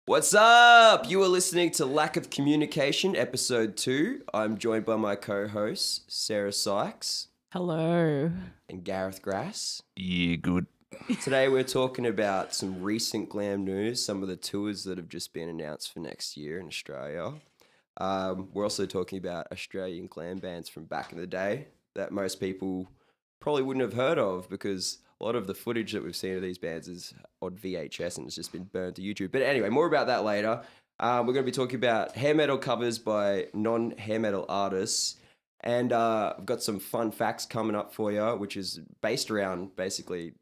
What's up? You are listening to Lack of Communication, episode 2. I'm joined by my co-hosts, Sarah Sykes. Hello. And Gareth Gras. Yeah, good. Today we're talking about some recent glam news, some of the tours that have just been announced for next year in Australia. We're also talking about Australian glam bands from back in the day that most people probably wouldn't have heard of because a lot of the footage that we've seen of these bands is on VHS and it's just been burned to YouTube. But anyway, more about that later. We're going to be talking about hair metal covers by non-hair metal artists. And I've got some fun facts coming up for you, which is based around basically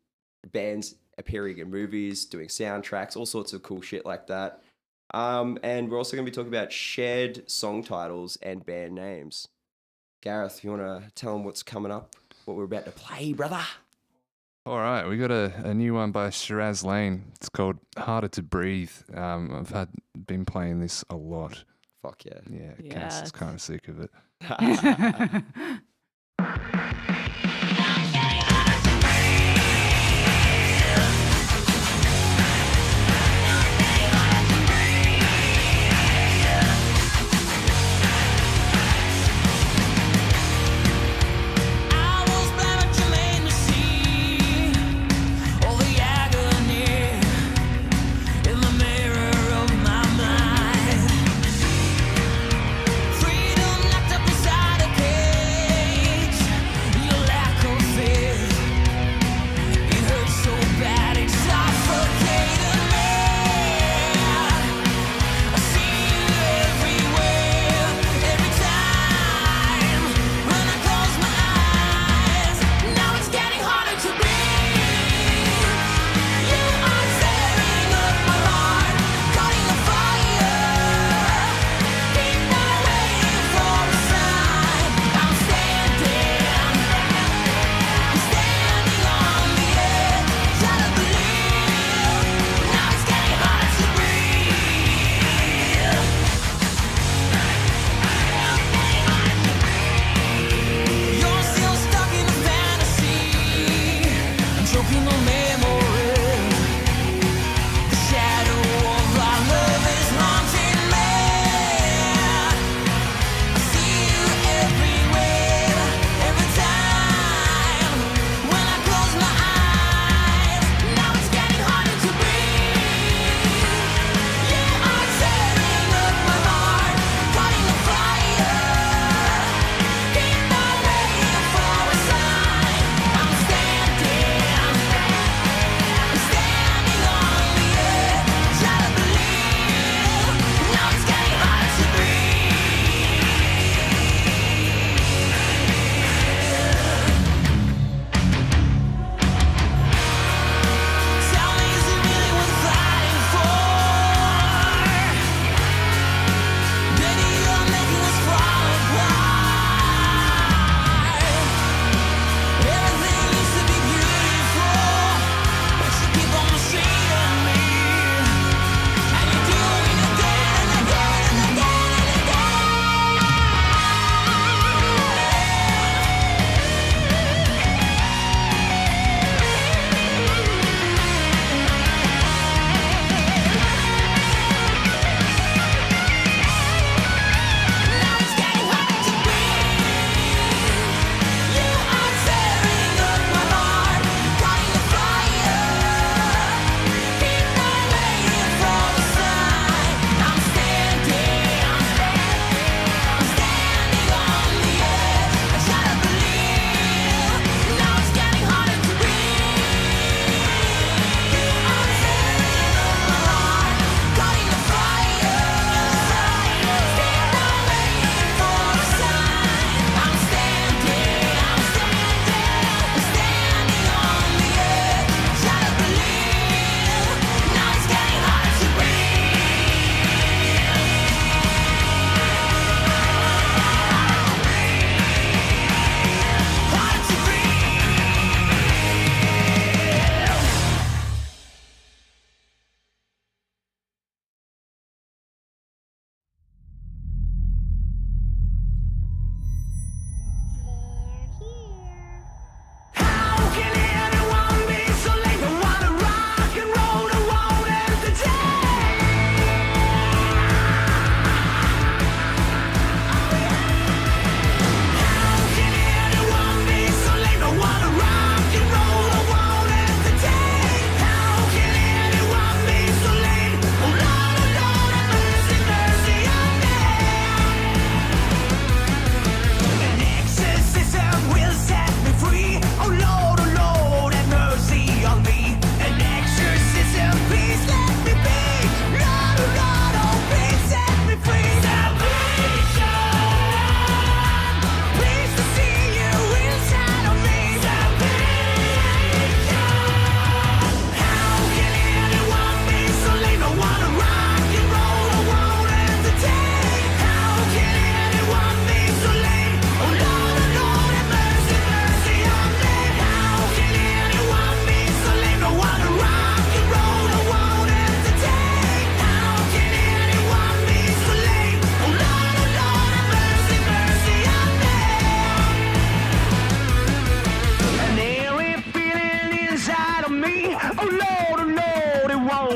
bands appearing in movies, doing soundtracks, all sorts of cool shit like that. And we're also going to be talking about shared song titles and band names. Gareth, you want to tell them what's coming up, what we're about to play, brother? All right, we got a new one by Shiraz Lane. It's called Harder to Breathe. I've been playing this a lot. Fuck yeah. Yeah, Cass is kind of sick of it.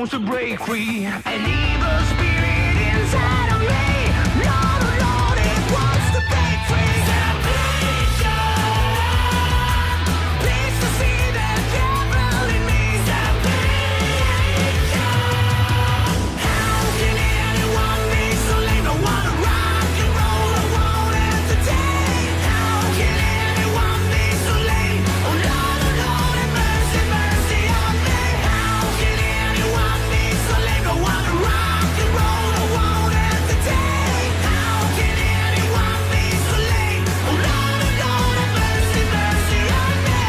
wants to break free. An evil spirit inside of me. Lord, oh Lord, it wants to break free. Salvation. Please to see the devil in me. Salvation. How can anyone be so lame? I wanna rock and roll. I want it today. How can anyone be so lame? Oh Lord, have mercy, mercy on me. How can anyone be so lame? I wanna rock and roll. I want it today. How can anyone be so lame? Oh Lord, have mercy, mercy on me.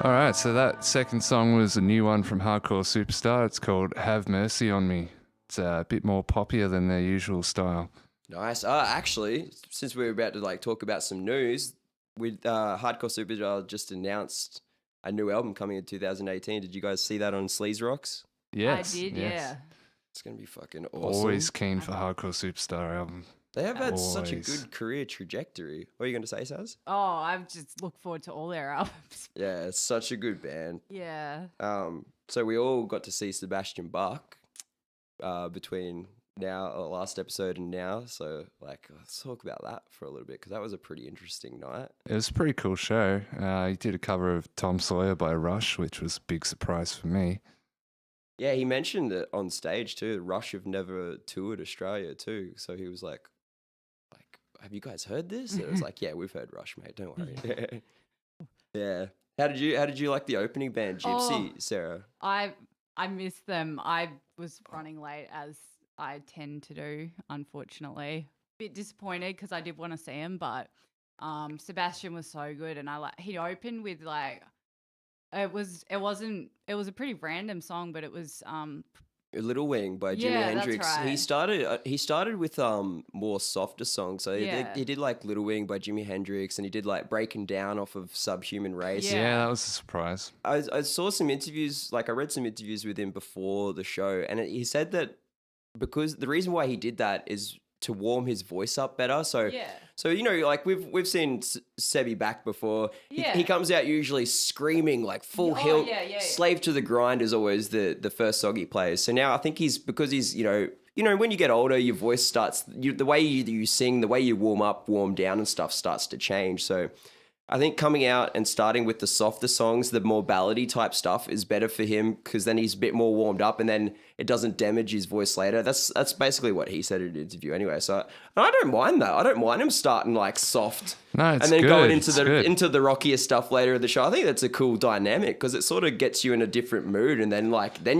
All right, so that second song was a new one from Hardcore Superstar. It's called Have Mercy on Me. It's a bit more poppier than their usual style. Nice. Actually, since we're about to like talk about some news, with Hardcore Superstar just announced a new album coming in 2018. Did you guys see that on Sleaze Rocks? Yes. I did, yes. yeah. It's gonna be fucking awesome. Always keen for Hardcore Superstar album. They have had such a Always. good career trajectory. What are you going to say, Saz? Oh, I've just looked forward to all their albums. Yeah, it's such a good band. Yeah. So we all got to see Sebastian Bach between last episode and now. So like, let's talk about that for a little bit because that was a pretty interesting night. It was a pretty cool show. He did a cover of Tom Sawyer by Rush, which was a big surprise for me. Yeah, he mentioned it on stage too. Rush have never toured Australia too. So he was like, have you guys heard this? And it was like, yeah, we've heard Rush, mate. Don't worry. Yeah. How did you like the opening band, Gypsy, Sarah? I missed them. I was running late as I tend to do, unfortunately. Bit disappointed because I did want to see him, but Sebastian was so good, and he opened with like it was a pretty random song, but it was Little Wing by Jimi Yeah, that's Hendrix. right. He started with more softer songs. So Yeah. he did like Little Wing by Jimi Hendrix, and he did like Breaking Down off of Subhuman Race. Yeah. Yeah, that was a surprise. I saw some interviews, like I read some interviews with him before the show, and he said that because the reason why he did that is to warm his voice up better. So Yeah. so you know, like we've seen Sebi back before. Yeah. He comes out usually screaming like full Oh, hilt. yeah. Slave to the Grind is always the first song he plays. So now I think he's you know when you get older, your voice starts the way you sing, the way you warm down and stuff starts to change. So I think coming out and starting with the softer songs, the more ballady type stuff is better for him because then he's a bit more warmed up and then it doesn't damage his voice later. That's basically what he said in the interview anyway. So and I don't mind that. I don't mind him starting like soft No, it's and then good. going It's good. into the rockier stuff later in the show. I think that's a cool dynamic because it sort of gets you in a different mood and then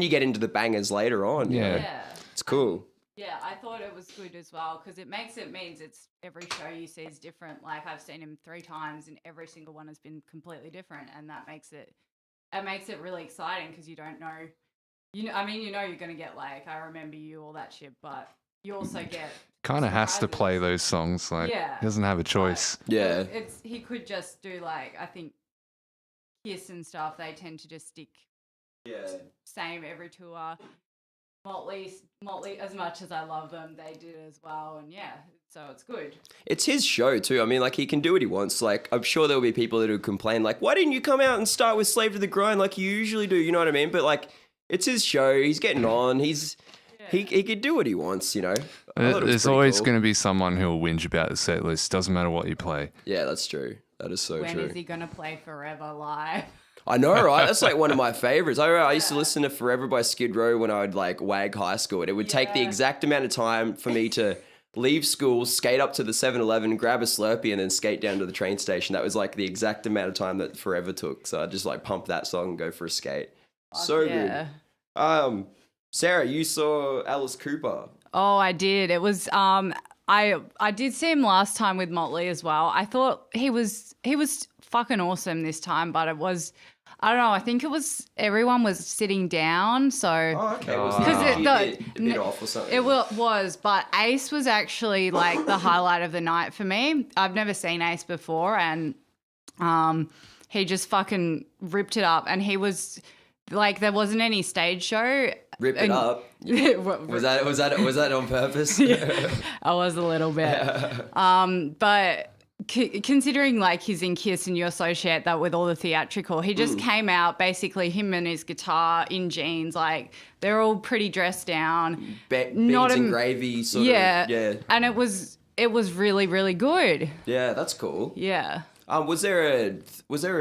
you get into the bangers later on. you Yeah. know? Yeah. It's cool. Yeah, I thought it was good as well because it means it's every show you see is different. Like I've seen him 3 times and every single one has been completely different, and that makes it really exciting because you don't know. you're going to get like I Remember You, all that shit, but you also get Kind of has to surprises. play those songs. Like, Yeah. he doesn't have a choice. Yeah. He could just do like I think Kiss and stuff. They tend to just stick Yeah. same every tour. Motley, as much as I love them, they did as well, and yeah, so it's good. It's his show too. I mean, like he can do what he wants. Like I'm sure there'll be people that would complain, like, why didn't you come out and start with Slave to the Grind like you usually do? You know what I mean? But like, it's his show. He's getting on. He could do what he wants. You know. I thought it was There's pretty always cool. going to be someone who'll whinge about the set list. Doesn't matter what you play. Yeah, that's true. That is so When true. is he gonna play Forever live? I know, right? That's like one of my favorites. I used to listen to Forever by Skid Row when I would like wag high school. And it would take the Yeah. exact amount of time for me to leave school, skate up to the 7-Eleven, grab a Slurpee, and then skate down to the train station. That was like the exact amount of time that Forever took. So I just like pump that song and go for a skate. So Yeah. good. Sarah, you saw Alice Cooper. Oh, I did. It was I did see him last time with Motley as well. I thought he was fucking awesome this time, but it was, I don't know, I think it was everyone was sitting down, so Oh, okay. Was Because it a bit off or something? it was, but Ace was actually like the highlight of the night for me. I've never seen Ace before, and he just fucking ripped it up, and he was like, there wasn't any stage show. Rip it up. Was that on purpose? I was a little bit. But considering like he's in Kiss and you associate that with all the theatrical, he just came out basically him and his guitar in jeans, like they're all pretty dressed down. Beans and gravy sort of. Yeah. And it was really, really good. Yeah, that's cool. Yeah. Was there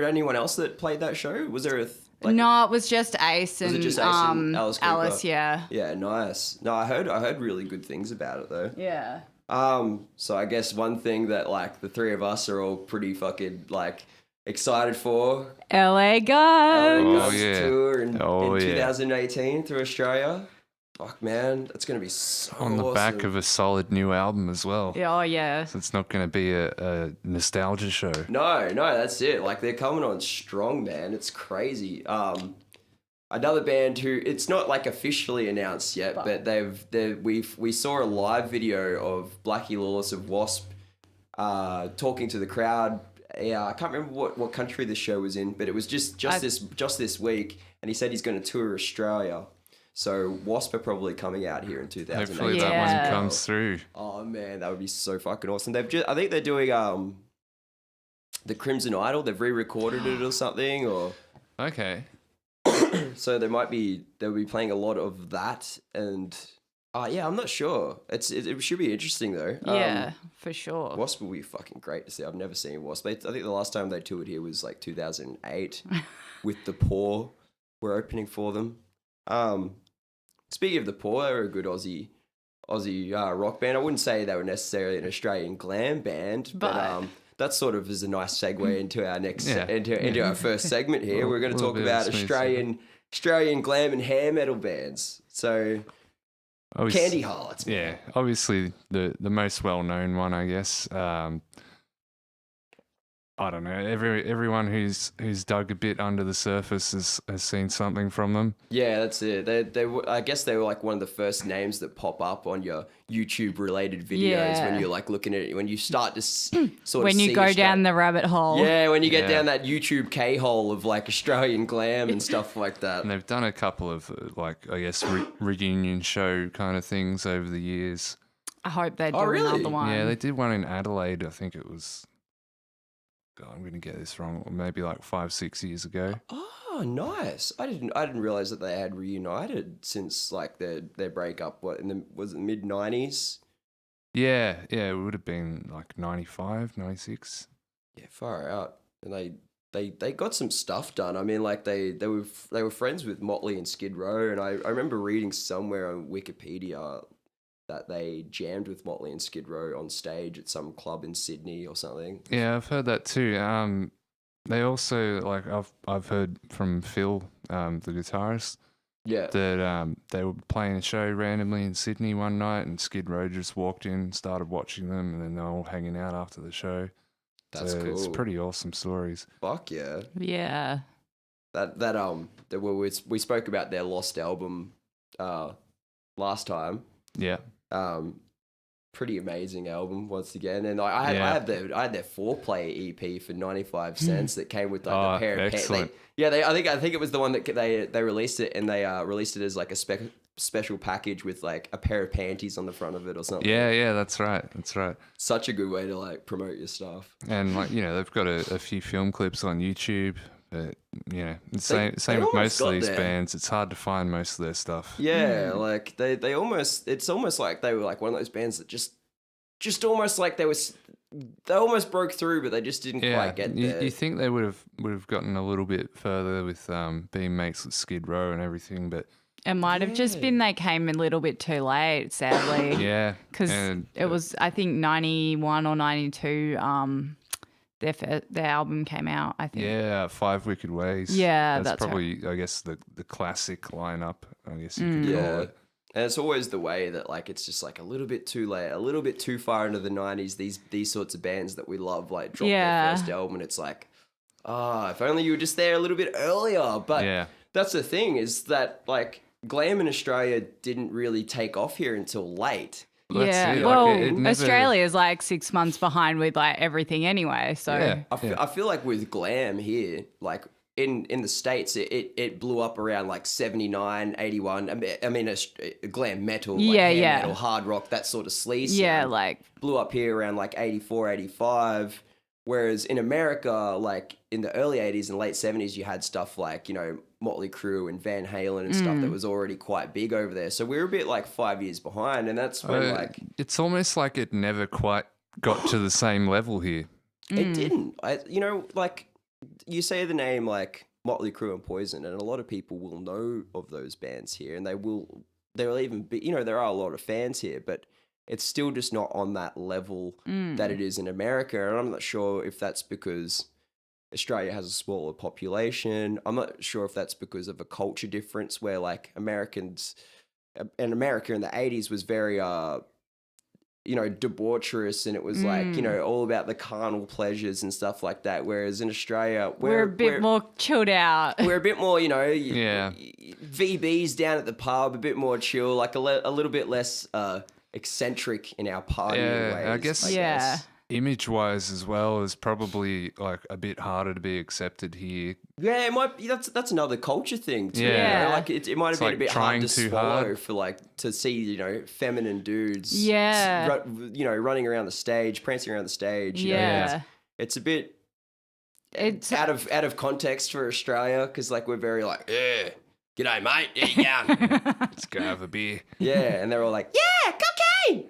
anyone else that played that show? Was there no, it was just Ace and, Alice Cooper? Alice, yeah. Yeah, nice. No, I heard really good things about it though. Yeah. So I guess one thing that like the three of us are all pretty fucking like excited for. LA Guns. Tour in 2018 through Australia. Fuck man, that's gonna be so On the awesome. back of a solid new album as well. Yeah, oh yeah. So it's not going to be a nostalgia show. No, that's it. Like they're coming on strong, man. It's crazy. Another band who it's not like officially announced yet, but we saw a live video of Blackie Lawless of Wasp talking to the crowd. Yeah, I can't remember what country the show was in, but it was just this week, and he said he's going to tour Australia. So Wasp are probably coming out here in 2018. Hopefully that one comes through. Oh man, that would be so fucking awesome. I think they're doing the Crimson Idol. They've re-recorded it or something, or Okay. so they'll be playing a lot of that. And yeah, I'm not sure. It should be interesting though. Yeah, for sure. Wasp will be fucking great to see. I've never seen Wasp. I think the last time they toured here was like 2008 with The Poor. We're opening for them. Speaking of The Poor, they were a good Aussie rock band. I wouldn't say they were necessarily an Australian glam band, but that sort of is a nice segue into our next into our first segment here. We're going to talk about Australian glam and hair metal bands. So Candy Hearts. Yeah, obviously the most well known one, I guess. I don't know. Everyone who's dug a bit under the surface has seen something from them. Yeah, that's it. I guess they were like one of the first names that pop up on your YouTube related videos when you're like looking at it, when you start to sort of when you go down the rabbit hole. Yeah, when you get down that YouTube K-hole of like Australian glam and stuff like that. And they've done a couple of like I guess reunion show kind of things over the years. I hope they do really? another one. Yeah, they did one in Adelaide. I think it was. God, I'm going to get this wrong. Maybe like 5-6 years ago. Oh, nice! I didn't realize that they had reunited since like their breakup. Was it the mid '90s? Yeah, it would have been like 95, 96. Yeah, far out. And they got some stuff done. I mean, like they were friends with Motley and Skid Row, and I remember reading somewhere on Wikipedia that they jammed with Motley and Skid Row on stage at some club in Sydney or something. Yeah, I've heard that too. They also like I've heard from Phil, the guitarist, that they were playing a show randomly in Sydney one night, and Skid Row just walked in, started watching them, and then they're all hanging out after the show. That's cool. It's pretty awesome stories. Fuck yeah. Yeah. We spoke about their lost album last time. Yeah. Pretty amazing album once again, and I had their 4-player EP for 95 cents that came with like a pair of pants. I think it was the one that they released it, and they released it as like a special package with like a pair of panties on the front of it or something. Yeah, that's right. Such a good way to like promote your stuff. And like they've got a few film clips on YouTube. But same with most of these bands. It's hard to find most of their stuff. Yeah, like they almost, it's almost like they were like one of those bands that just almost like they almost broke through, but they just didn't quite get there. You think they would have gotten a little bit further with being mates with Skid Row and everything, but it might have just been they came a little bit too late, sadly. Yeah, because it was I think 91 or 92. their album came out, I think. Yeah, 5 Wicked Ways. Yeah, that's that's probably, I guess, the classic lineup, I guess you could call it. And it's always the way that, like, it's just like a little bit too late, a little bit too far into the 90s. These sorts of bands that we love, like, drop their first album, and it's like, if only you were just there a little bit earlier. But that's the thing, is that, like, glam in Australia didn't really take off here until late. Well, well, Australia is like 6 months behind with like everything anyway. So I feel like with glam here, like in the States, it blew up around like 79, 81. I mean, glam metal, like metal, hard rock, that sort of sleaze. Yeah, sound like blew up here around like 84, 85. Whereas in America, like in the early 80s and late 70s, you had stuff like, you know, Motley Crue and Van Halen and stuff that was already quite big over there. So we were a bit like 5 years behind, and that's when like... It's almost like it never quite got to the same level here. It didn't. You know, like you say the name like Motley Crue and Poison, and a lot of people will know of those bands here, and they'll even be, you know, there are a lot of fans here, but it's still just not on that level that it is in America. And I'm not sure if that's because Australia has a smaller population. I'm not sure if that's because of a culture difference where like America in the 80s was very, you know, debaucherous, and it was like, you know, all about the carnal pleasures and stuff like that. Whereas in Australia, we're a bit more chilled out. We're a bit more, you know, VBs down at the pub, a bit more chill, like a little bit less eccentric in our partying ways. I guess. Image-wise as well is probably like a bit harder to be accepted here. Yeah, it might be. That's another culture thing too. Yeah, you know? Like it might have been like a bit hard to swallow hard. for like to see, you know, feminine dudes. Yeah, you know, running around the stage, prancing around the stage. You know, it's a bit. It's out of context for Australia, because like we're very like, yeah, g'day mate, yeah, let's go have a beer. Yeah, and they're all like, yeah, cocaine.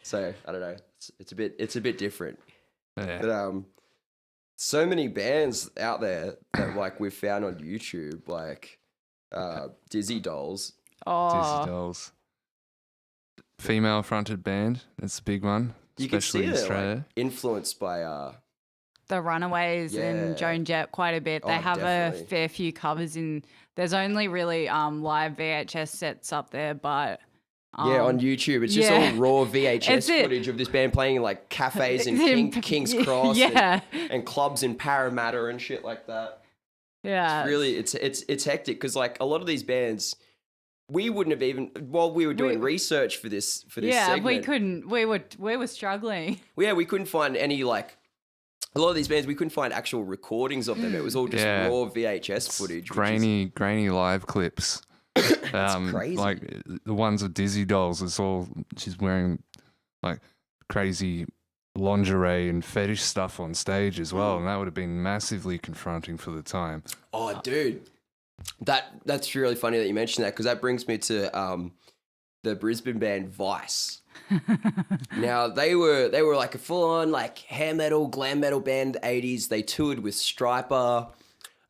So I don't know. It's a bit different. Yeah. But so many bands out there that like we've found on YouTube, like Dizzy Dolls. Dizzy Dolls. Female fronted band. That's a big one. You can especially see in they're Australia. like influenced by the Runaways and Joan Jett quite a bit. They have definitely. a fair few covers in. There's only really live VHS sets up there, but on YouTube. It's just all raw VHS footage of this band playing in like cafes in King's Cross and clubs in Parramatta and shit like that. Yeah. It's really, it's hectic, because like a lot of these bands, we wouldn't have even, while we were doing research for this segment. We couldn't, we were struggling. Yeah, we couldn't find any like, a lot of these bands, we couldn't find actual recordings of them. It was all just raw VHS footage. Grainy live clips. It's crazy. Like the ones with Dizzy Dolls, it's all she's wearing like crazy lingerie and fetish stuff on stage as well, and that would have been massively confronting for the time. Oh, dude, that's really funny that you mentioned that, because that brings me to the Brisbane band Vice. Now they were like a full on like hair metal, glam metal band in the 80s. They toured with Striper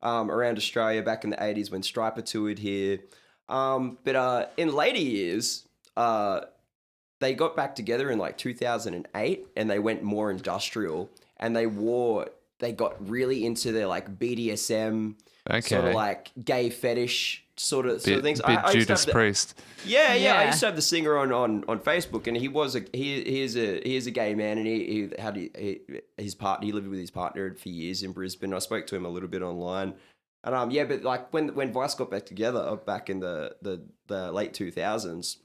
around Australia back in the 80s when Striper toured here. But in later years, they got back together in like 2008, and they went more industrial, and they got really into their like BDSM, sort of like gay fetish sort of things. Bit Judas Priest. Yeah. I used to have the singer on Facebook, and he is a gay man, and he lived with his partner for years in Brisbane. I spoke to him a little bit online. And but like when Vice got back together back in the late 2000s,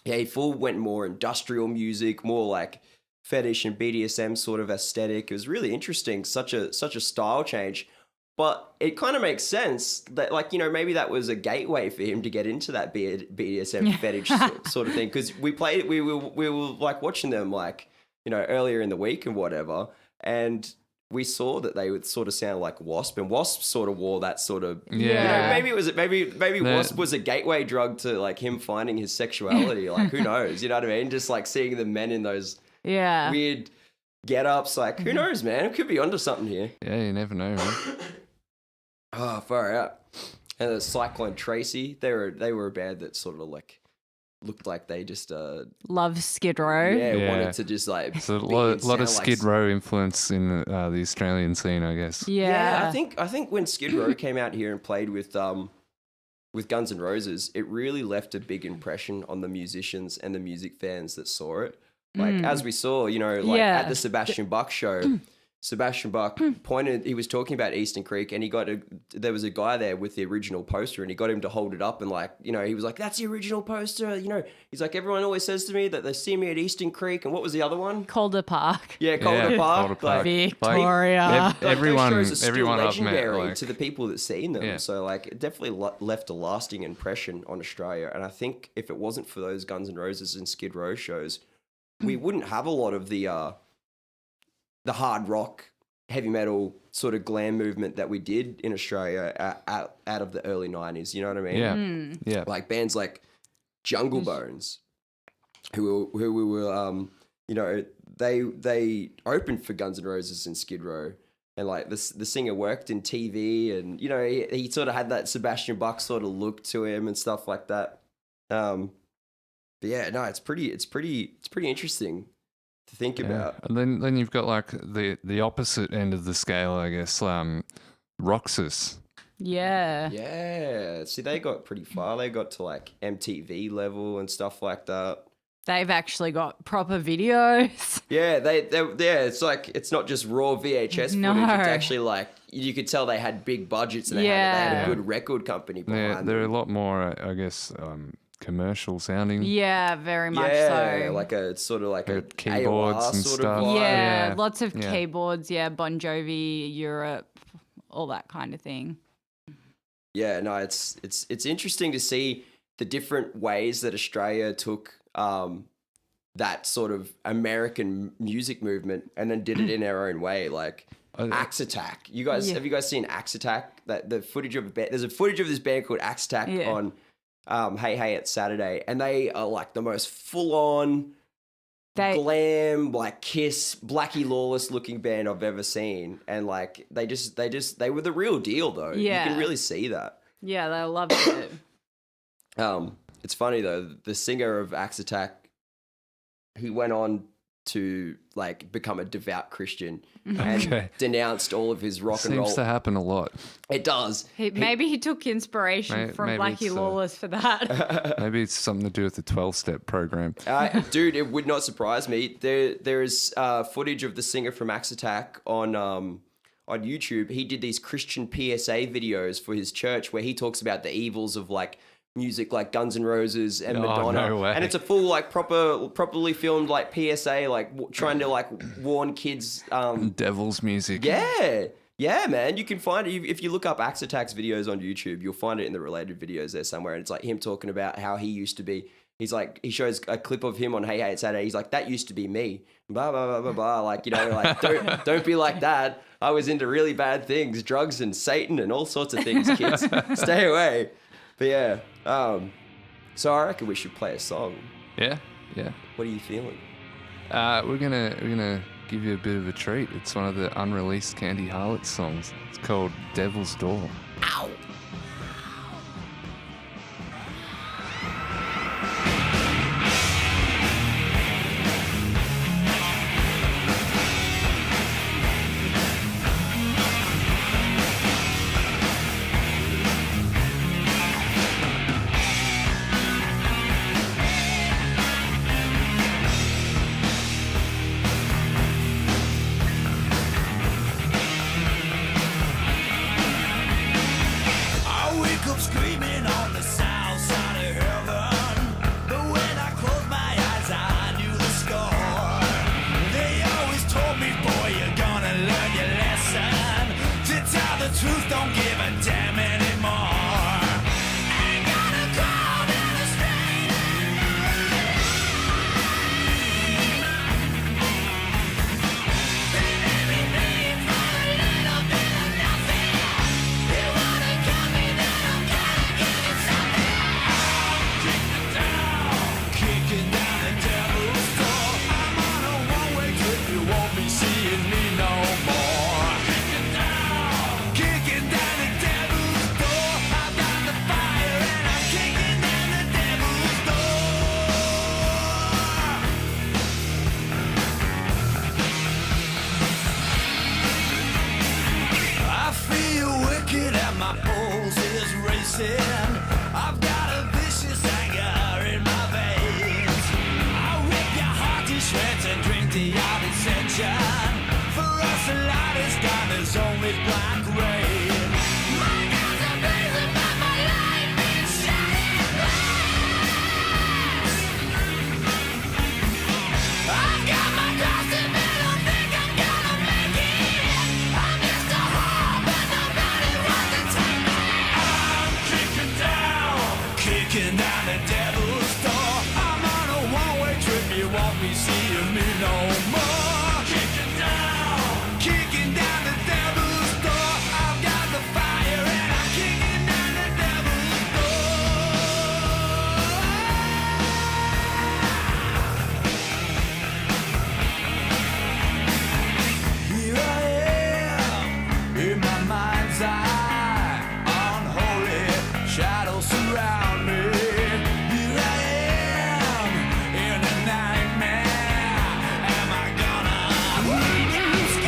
he went more industrial music, more like fetish and BDSM sort of aesthetic. It was really interesting, such a style change. But it kind of makes sense that, like, you know, maybe that was a gateway for him to get into that BDSM fetish sort of thing, because we were like watching them like, you know, earlier in the week and whatever, and we saw that they would sort of sound like Wasp, and Wasp sort of wore that sort of, you know, maybe Wasp was a gateway drug to like him finding his sexuality. Like, who knows? You know what I mean? Just like seeing the men in those weird get-ups, like, who knows, man? It could be onto something here. Yeah, you never know, man. Oh, far out. And the Cyclone Tracy, they were a band that sort of like looked like they just Love Skid Row. Yeah. wanted to just like So a be lot and of sound like Skid Row influence in the Australian scene, I guess. Yeah. I think when Skid Row came out here and played with Guns N' Roses, it really left a big impression on the musicians and the music fans that saw it. Like as we saw, you know, like Yeah. at the Sebastian Bach show, Sebastian Bach he was talking about Eastern Creek, and there was a guy there with the original poster, and he got him to hold it up, and like, you know, he was like, "That's the original poster," you know. He's like, "Everyone always says to me that they see me at Eastern Creek," and what was the other one? Calder Park. Yeah, Calder Park. Calder Park. Victoria. Like, Those everyone shows are still I've met, legendary like, to the people that seen them. Yeah. So like, it definitely left a lasting impression on Australia. And I think if it wasn't for those Guns N' Roses and Skid Row shows, we wouldn't have a lot of the hard rock, heavy metal sort of glam movement that we did in Australia out of the early 90s. You know what I mean? Yeah. Yeah. Like bands like Jungle Bones, who we were, you know, they opened for Guns N' Roses and Skid Row, and like the singer worked in TV, and you know he sort of had that Sebastian Bach sort of look to him and stuff like that. But yeah, no, it's pretty interesting to think about. And then you've got like the opposite end of the scale, I guess. Roxas. Yeah. Yeah, see, they got pretty far. They got to like MTV level and stuff like that. They've actually got proper videos. Yeah, it's like it's not just raw VHS footage. No. It's actually like you could tell they had big budgets and they had Yeah. a good record company behind They're a them. lot more, I guess, commercial sounding. Yeah, very much Yeah, so. like a sort of like a Like keyboards AOR and sort stuff. of vibe. yeah, Yeah. lots of Yeah. keyboards. Yeah, Bon Jovi, Europe, all that kind of thing. Yeah, no, it's interesting to see the different ways that Australia took that sort of American music movement and then did it in our own way. Like Axe Attack. You guys Yeah. have you guys seen Axe Attack? That the footage of there's a footage of this band called Axe Attack Yeah. on Hey Hey It's Saturday, and they are like the most full on glam, like Kiss, Blackie Lawless looking band I've ever seen. And like they were the real deal though. Yeah. You can really see that. Yeah, they loved it. It's funny though, the singer of Axe Attack, he went on to like become a devout Christian and Okay. denounced all of his rock and roll. Seems to happen a lot. It does. Maybe he took inspiration from maybe Blackie it's, Lawless for that. Maybe it's something to do with the 12-step program. Dude, it would not surprise me. There is footage of the singer from Axe Attack on YouTube. He did these Christian PSA videos for his church where he talks about the evils of like music like Guns N' Roses and Oh, Madonna. no way. And it's a full like properly filmed like PSA, like trying to like warn kids. Devil's music. Yeah, man. You can find it if you look up Axe Attack's videos on YouTube. You'll find it in the related videos there somewhere. And it's like him talking about how he used to be. He's like, he shows a clip of him on Hey Hey It's Saturday. He's like, that used to be me. Blah blah blah blah blah. Like, you know, like don't be like that. I was into really bad things, drugs and Satan and all sorts of things. Kids, stay away. But yeah, so I reckon we should play a song. Yeah. What are you feeling? We're gonna give you a bit of a treat. It's one of the unreleased Candy Harlot songs. It's called Devil's Door. Ow! the odd ascension. For us, the light is gone, there's only black rain. My guns are blazing, but my life is shining glass. I've got my cross and I don't think I'm gonna make it. I'm just a whore, but nobody wants to take me. I'm kicking down the devil's door. I'm on a one-way trip, you won't be seeing me no more. Kicking down the devil's door. I've got the fire and I'm kicking down the devil's door. Here I am in my mind's eye. Unholy shadows surround me. Here I am in a nightmare. Am I gonna wake up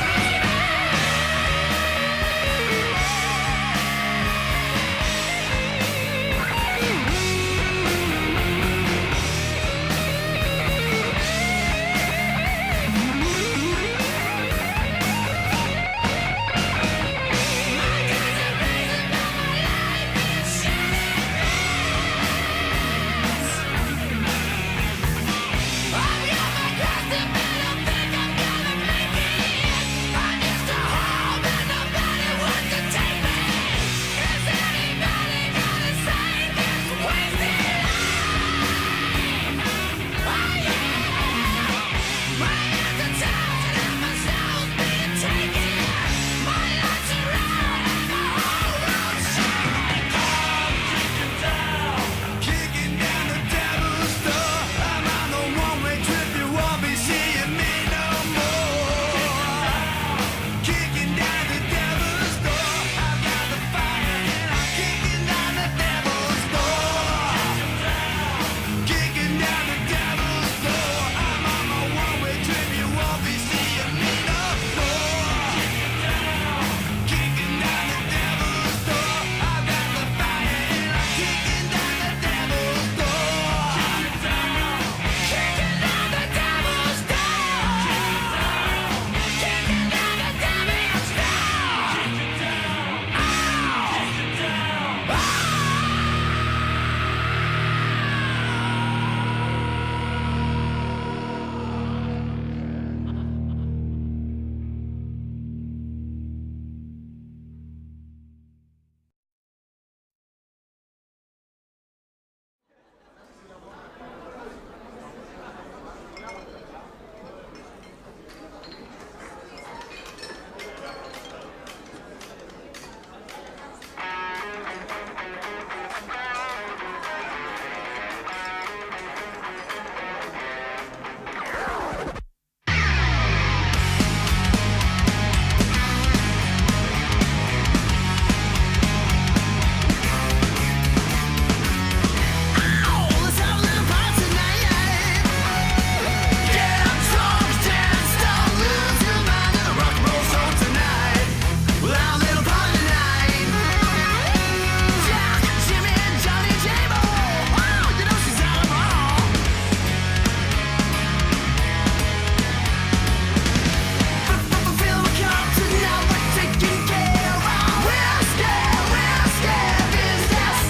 kicking down the devil's door. I'm on the one-way trip, you won't be seeing me no more. Kicking down the devil's door. I've got the fire and I'm kicking down the devil's door. Kicking down the devil's door. I'm on my one-way trip, you won't be seeing me no more. Kicking down the devil's door. I've got the fire and I'm kicking down the devil's door. Kicking down the devil's door. Kicking down the devil's Let's have a little party tonight. Get drunk, dance, don't lose your mind in a rock and roll show tonight. We'll have a little party tonight. Jack, Jimmy, Johnny, J-Bo. Wow, you know she's out of all. Feel the cup tonight, we're taking care of. We're scared business.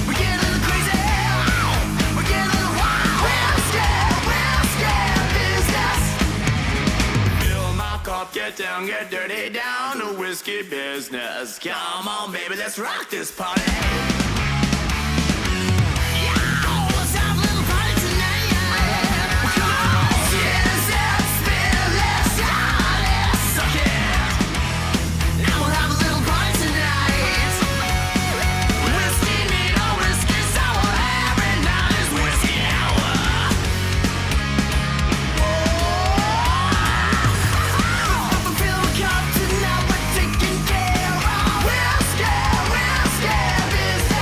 We're getting a little crazy. We're getting a little wild. We're scared business. Fill my cup, get down, get dirty, down to whiskey business. Come on, baby, let's rock this party. Let's have a little party tonight. Come on, cheers and spill it, shout it, suck it. Now we'll have a little party tonight. Whiskey neat or whiskey sour, every night is whiskey hour. Fill the cup tonight, we're taking care of. We're scared business.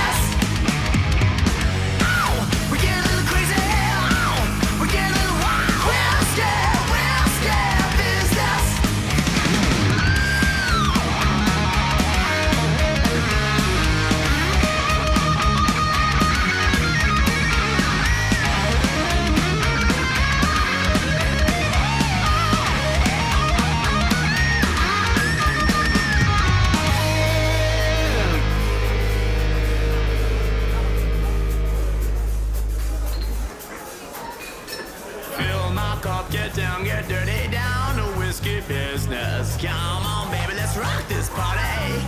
my cup, get down, get dirty, down to whiskey business. Come on, baby, let's rock this party.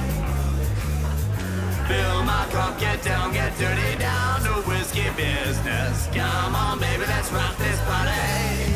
Fill my cup, get down, get dirty, down to whiskey business. Come on, baby, let's rock this party.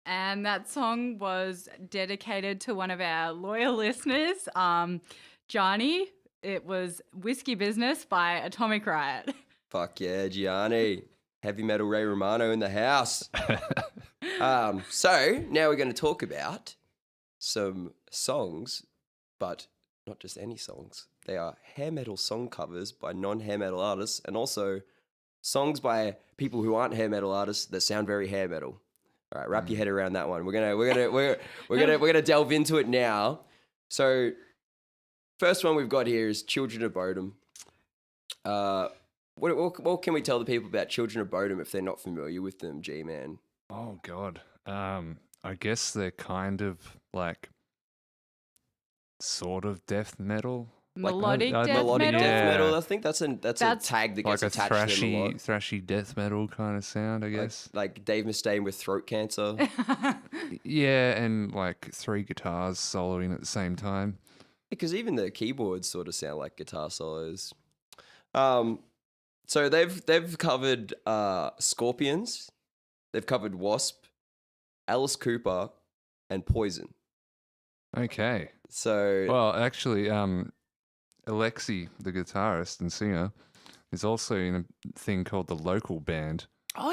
And that song was dedicated to one of our loyal listeners, Johnny. It was Whiskey Business by Atomic Riot. Fuck yeah, Gianni. Heavy metal Ray Romano in the house. So now we're going to talk about some songs, but not just any songs. They are hair metal song covers by non-hair metal artists, and also songs by people who aren't hair metal artists that sound very hair metal. All right, wrap your head around that one. We're gonna delve into it now. So, first one we've got here is Children of Bodom. What can we tell the people about Children of Bodom if they're not familiar with them, G-Man? Oh, God. I guess they're kind of like sort of death metal. Melodic death melodic metal? death Yeah. metal. I think that's a tag that gets Like a attached to them a lot. thrashy death metal kind of sound, I guess. Like Dave Mustaine with throat cancer. Yeah, and like 3 guitars soloing at the same time. Because even the keyboards sort of sound like guitar solos. So they've covered Scorpions, they've covered Wasp, Alice Cooper, and Poison. Okay. So Well, actually, Alexi, the guitarist and singer, is also in a thing called the Local Band oh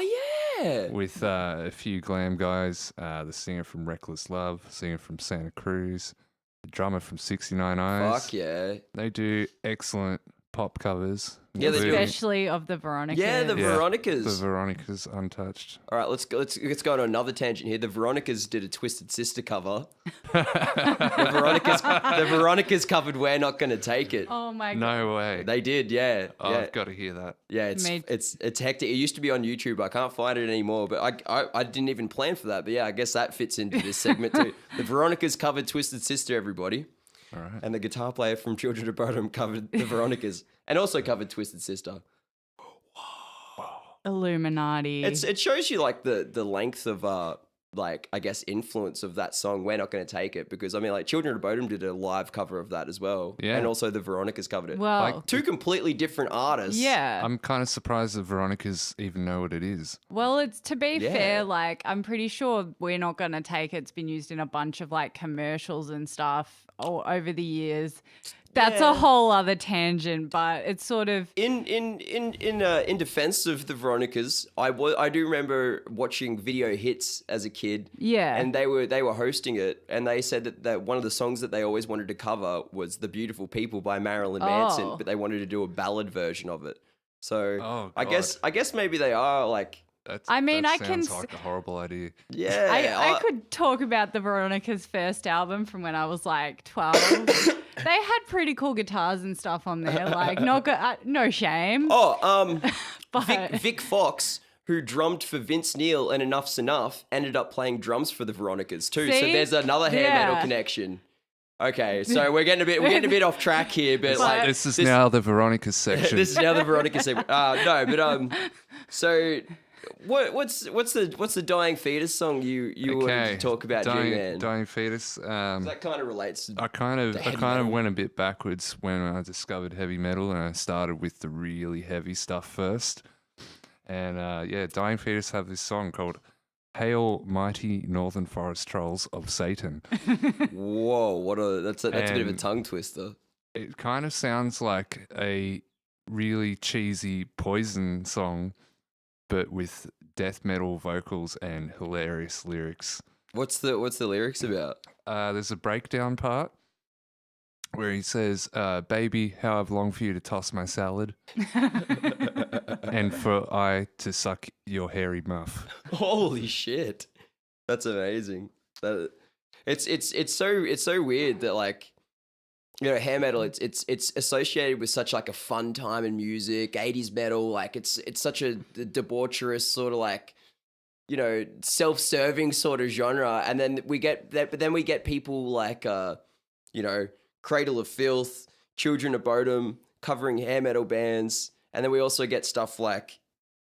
yeah, with a few glam guys, the singer from Reckless Love, singer from Santa Cruz, the drummer from 69 Eyes. fuck yeah, They do excellent pop covers. Yeah, they do. including Especially of the Veronicas. yeah, the Yeah, Veronicas. The Veronicas Untouched. All right, let's go on another tangent here. The Veronicas did a Twisted Sister cover. the Veronicas covered "We're Not Gonna Take It." Oh my god. No way. They did, yeah. Oh, yeah. I've got to hear that. Yeah, it's hectic. It used to be on YouTube. I can't find it anymore, but I didn't even plan for that. But yeah, I guess that fits into this segment too. The Veronicas covered Twisted Sister, everybody. All right. And the guitar player from Children of Bodom covered the Veronicas and also covered Twisted Sister. Illuminati. It shows you like the length of like I guess influence of that song. We're Not Gonna Take It, because I mean like Children of Bodom did a live cover of that as well. Yeah. And also the Veronicas covered it. well, like- Two completely different artists. yeah. I'm kind of surprised the Veronicas even know what it is. Well, it's to be Yeah. fair, like I'm pretty sure We're Not Gonna Take It's been used in a bunch of like commercials and stuff all over the years. That's Yeah. a whole other tangent, but it's sort of In defense of the Veronicas, I do remember watching Video Hits as a kid. yeah. And they were hosting it, and they said that one of the songs that they always wanted to cover was "The Beautiful People" by Marilyn Manson, Oh. but they wanted to do a ballad version of it. So Oh, I guess maybe they are like, I mean, that I can sounds s- like a horrible idea. yeah. I could talk about the Veronicas' first album from when I was like 12. They had pretty cool guitars and stuff on there, like no shame. But Vic Fox, who drummed for Vince Neil and Enough's Enough, ended up playing drums for the Veronicas too. So See? there's another hair metal Yeah. connection. Okay, so we're getting a bit off track here, but like This is now the Veronicas section. this is now the Veronica segment. So what's the Dying Fetus song you wanted to talk about, G-Man? Dying Fetus. That kind of relates. I kind of heavy metal. went a bit backwards when I discovered heavy metal, and I started with the really heavy stuff first. And Dying Fetus have this song called Hail Mighty Northern Forest Trolls of Satan. Whoa, that's a bit of a And- tongue twister. It kind of sounds like a really cheesy Poison song, but with death metal vocals and hilarious lyrics. What's the lyrics about? There's a breakdown part where he says, "Baby, how I've longed for you to toss my salad, and for I to suck your hairy muff." Holy shit, that's amazing. It's so weird that, like, you know, hair metal. It's associated with such like a fun time in music. 80s metal, like it's such a debaucherous sort of like, you know, self-serving sort of genre. And then we get that, but then we get people like, you know, Cradle of Filth, Children of Bodom covering hair metal bands, and then we also get stuff like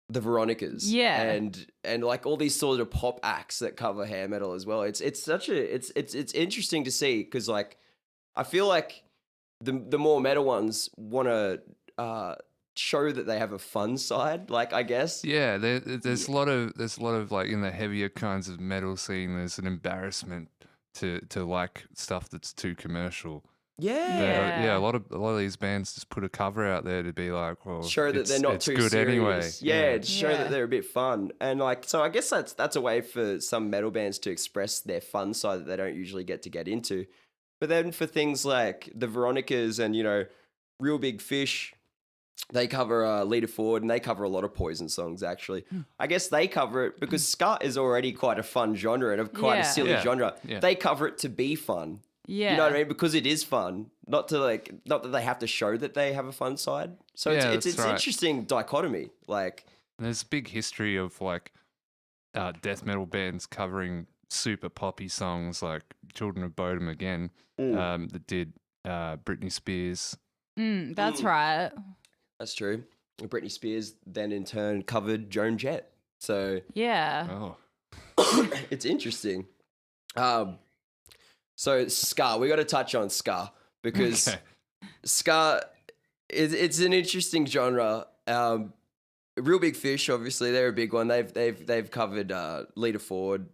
the Veronicas, and like all these sort of pop acts that cover hair metal as well. It's interesting to see, because like I feel like the more metal ones want to show that they have a fun side, like, I guess. Yeah, there's a lot of like in the heavier kinds of metal scene. There's an embarrassment to like stuff that's too commercial. Yeah. A lot of these bands just put a cover out there to be like, well, show that they're not it's too good serious. anyway. Yeah, to show that they're a bit fun. And like, so I guess that's a way for some metal bands to express their fun side that they don't usually get into. But then for things like the Veronicas and, you know, Real Big Fish, they cover Leader Forward, and they cover a lot of Poison songs, actually. I guess they cover it because ska is already quite a fun genre and quite a silly genre. Yeah. They cover it to be fun. Yeah. You know what I mean? Because it is fun. Not that they have to show that they have a fun side. So it's that's right. interesting dichotomy. Like, There's a big history of like death metal bands covering super poppy songs, like Children of Bodom again, that did Britney Spears. That's right. that's true. Britney Spears then in turn covered Joan Jett. So Yeah. Oh, it's interesting. So ska, we got to touch on ska, because okay. ska it's an interesting genre. Real Big Fish, obviously, they're a big one. They've covered Leader Forward,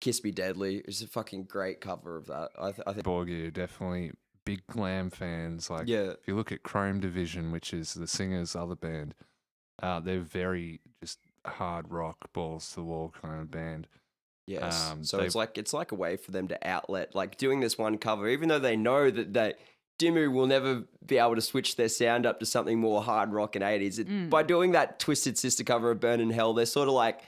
Kiss Me Deadly. It's a fucking great cover of that. I think. Borgie are definitely big glam fans. Like, if you look at Chrome Division, which is the singer's other band, they're very just hard rock, balls to the wall kind of band. Yes. So it's like a way for them to outlet, like doing this one cover, even though they know that Dimmu will never be able to switch their sound up to something more hard rock and 80s. By doing that Twisted Sister cover of Burn in Hell, they're sort of like,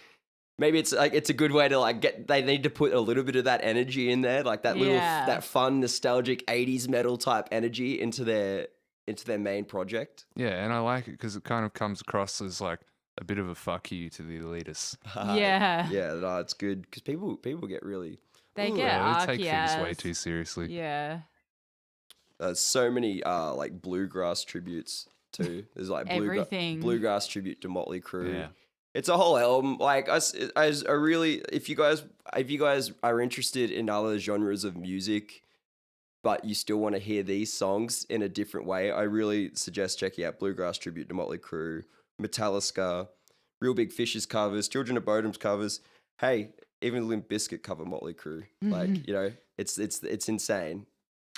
maybe it's a good way to like they need to put a little bit of that energy in there, like that little, that fun, nostalgic 80s metal type energy into their main project. Yeah, and I like it because it kind of comes across as like a bit of a fuck you to the elitists. Yeah. Yeah, no, it's good because people get really... They get They take arky things ass. way too seriously. Yeah. There's so many like bluegrass tributes too. There's like Everything. bluegrass tribute to Motley Crue. Yeah. It's a whole album. Like I really, if you guys are interested in other genres of music, but you still want to hear these songs in a different way, I really suggest checking out Bluegrass Tribute to Motley Crue, Metallica, Real Big Fish's covers, Children of Bodom's covers. Hey, even Limp Bizkit cover Motley Crue. Like, you know, it's insane.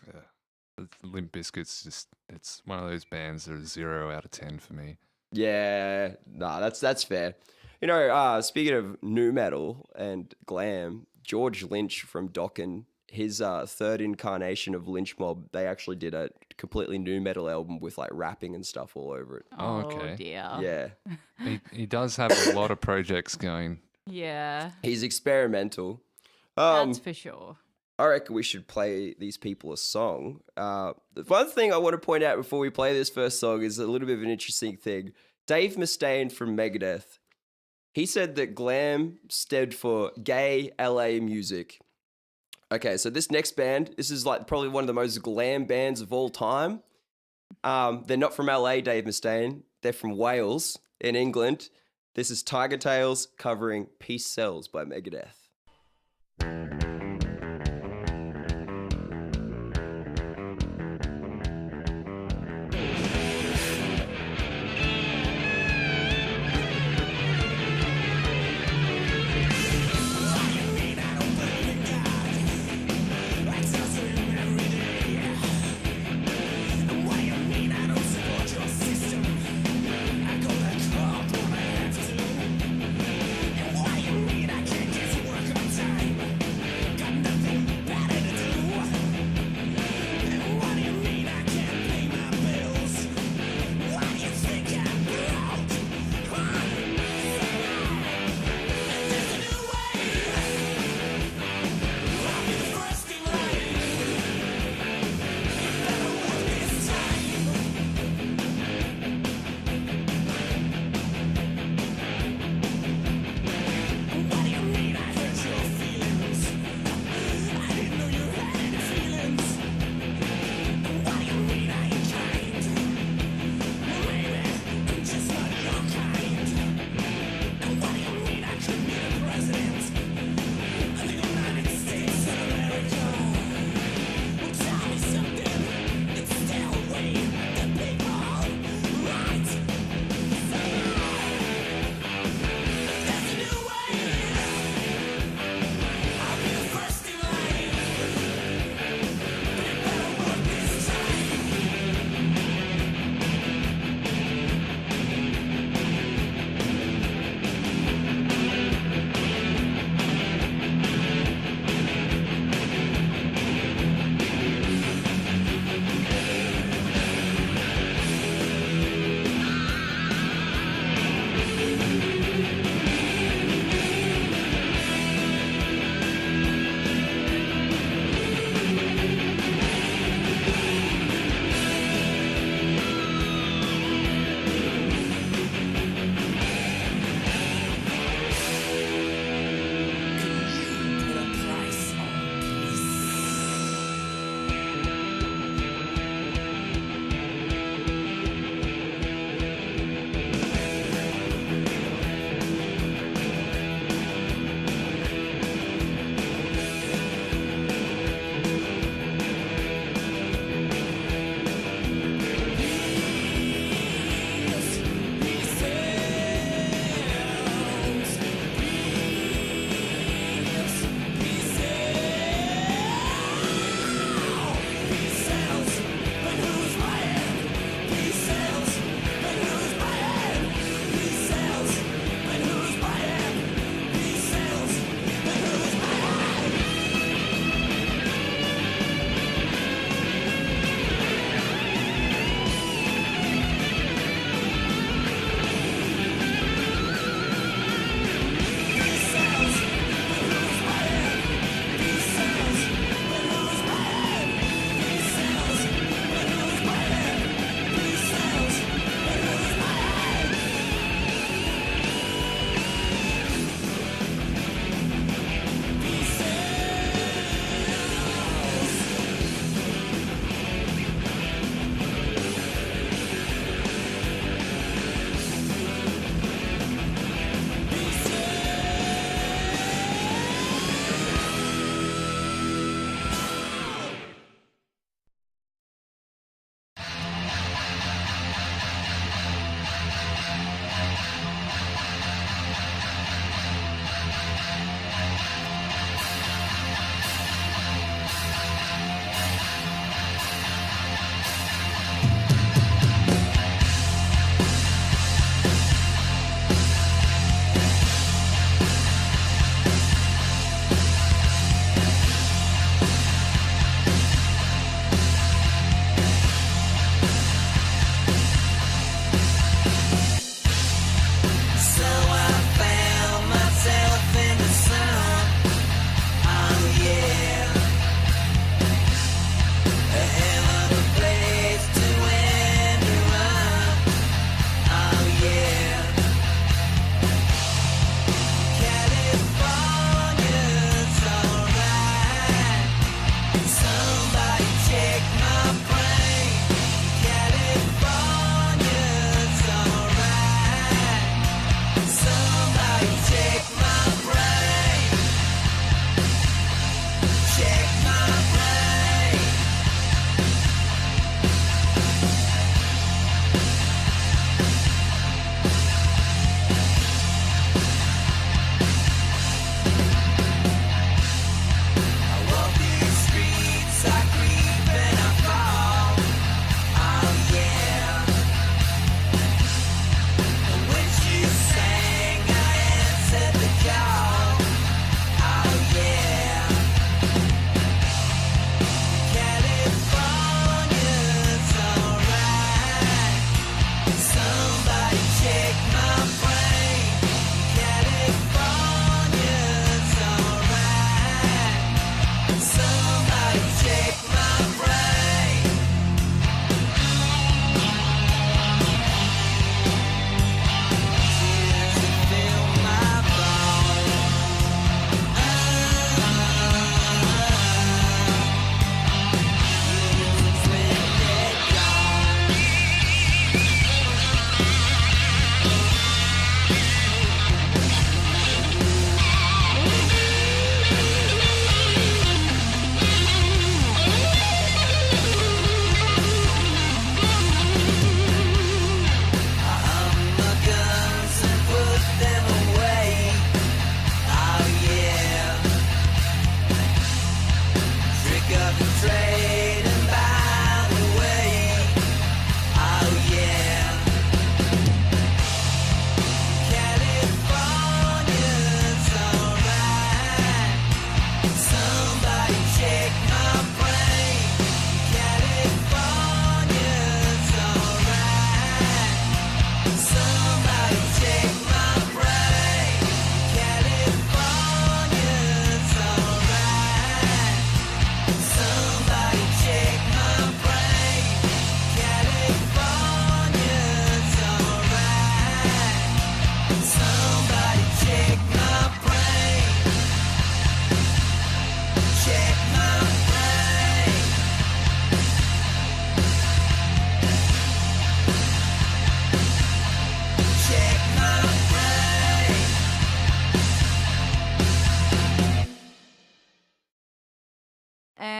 Yeah. Limp Bizkit's just, it's one of those bands that are 0 out of 10 for me. Yeah, nah, that's fair. You know, speaking of nu metal and glam, George Lynch from Dokken, his third incarnation of Lynch Mob, they actually did a completely nu metal album with like rapping and stuff all over it. Oh, okay. Dear. Yeah, He does have a lot of projects going. Yeah. he's experimental. That's for sure. I reckon we should play these people a song. The one thing I want to point out before we play this first song is a little bit of an interesting thing. Dave Mustaine from Megadeth, he said that glam stood for gay LA music. Okay, so this next band, this is like probably one of the most glam bands of all time. They're not from LA, Dave Mustaine. They're from Wales in England. This is Tiger Tails covering Peace Sells by Megadeth.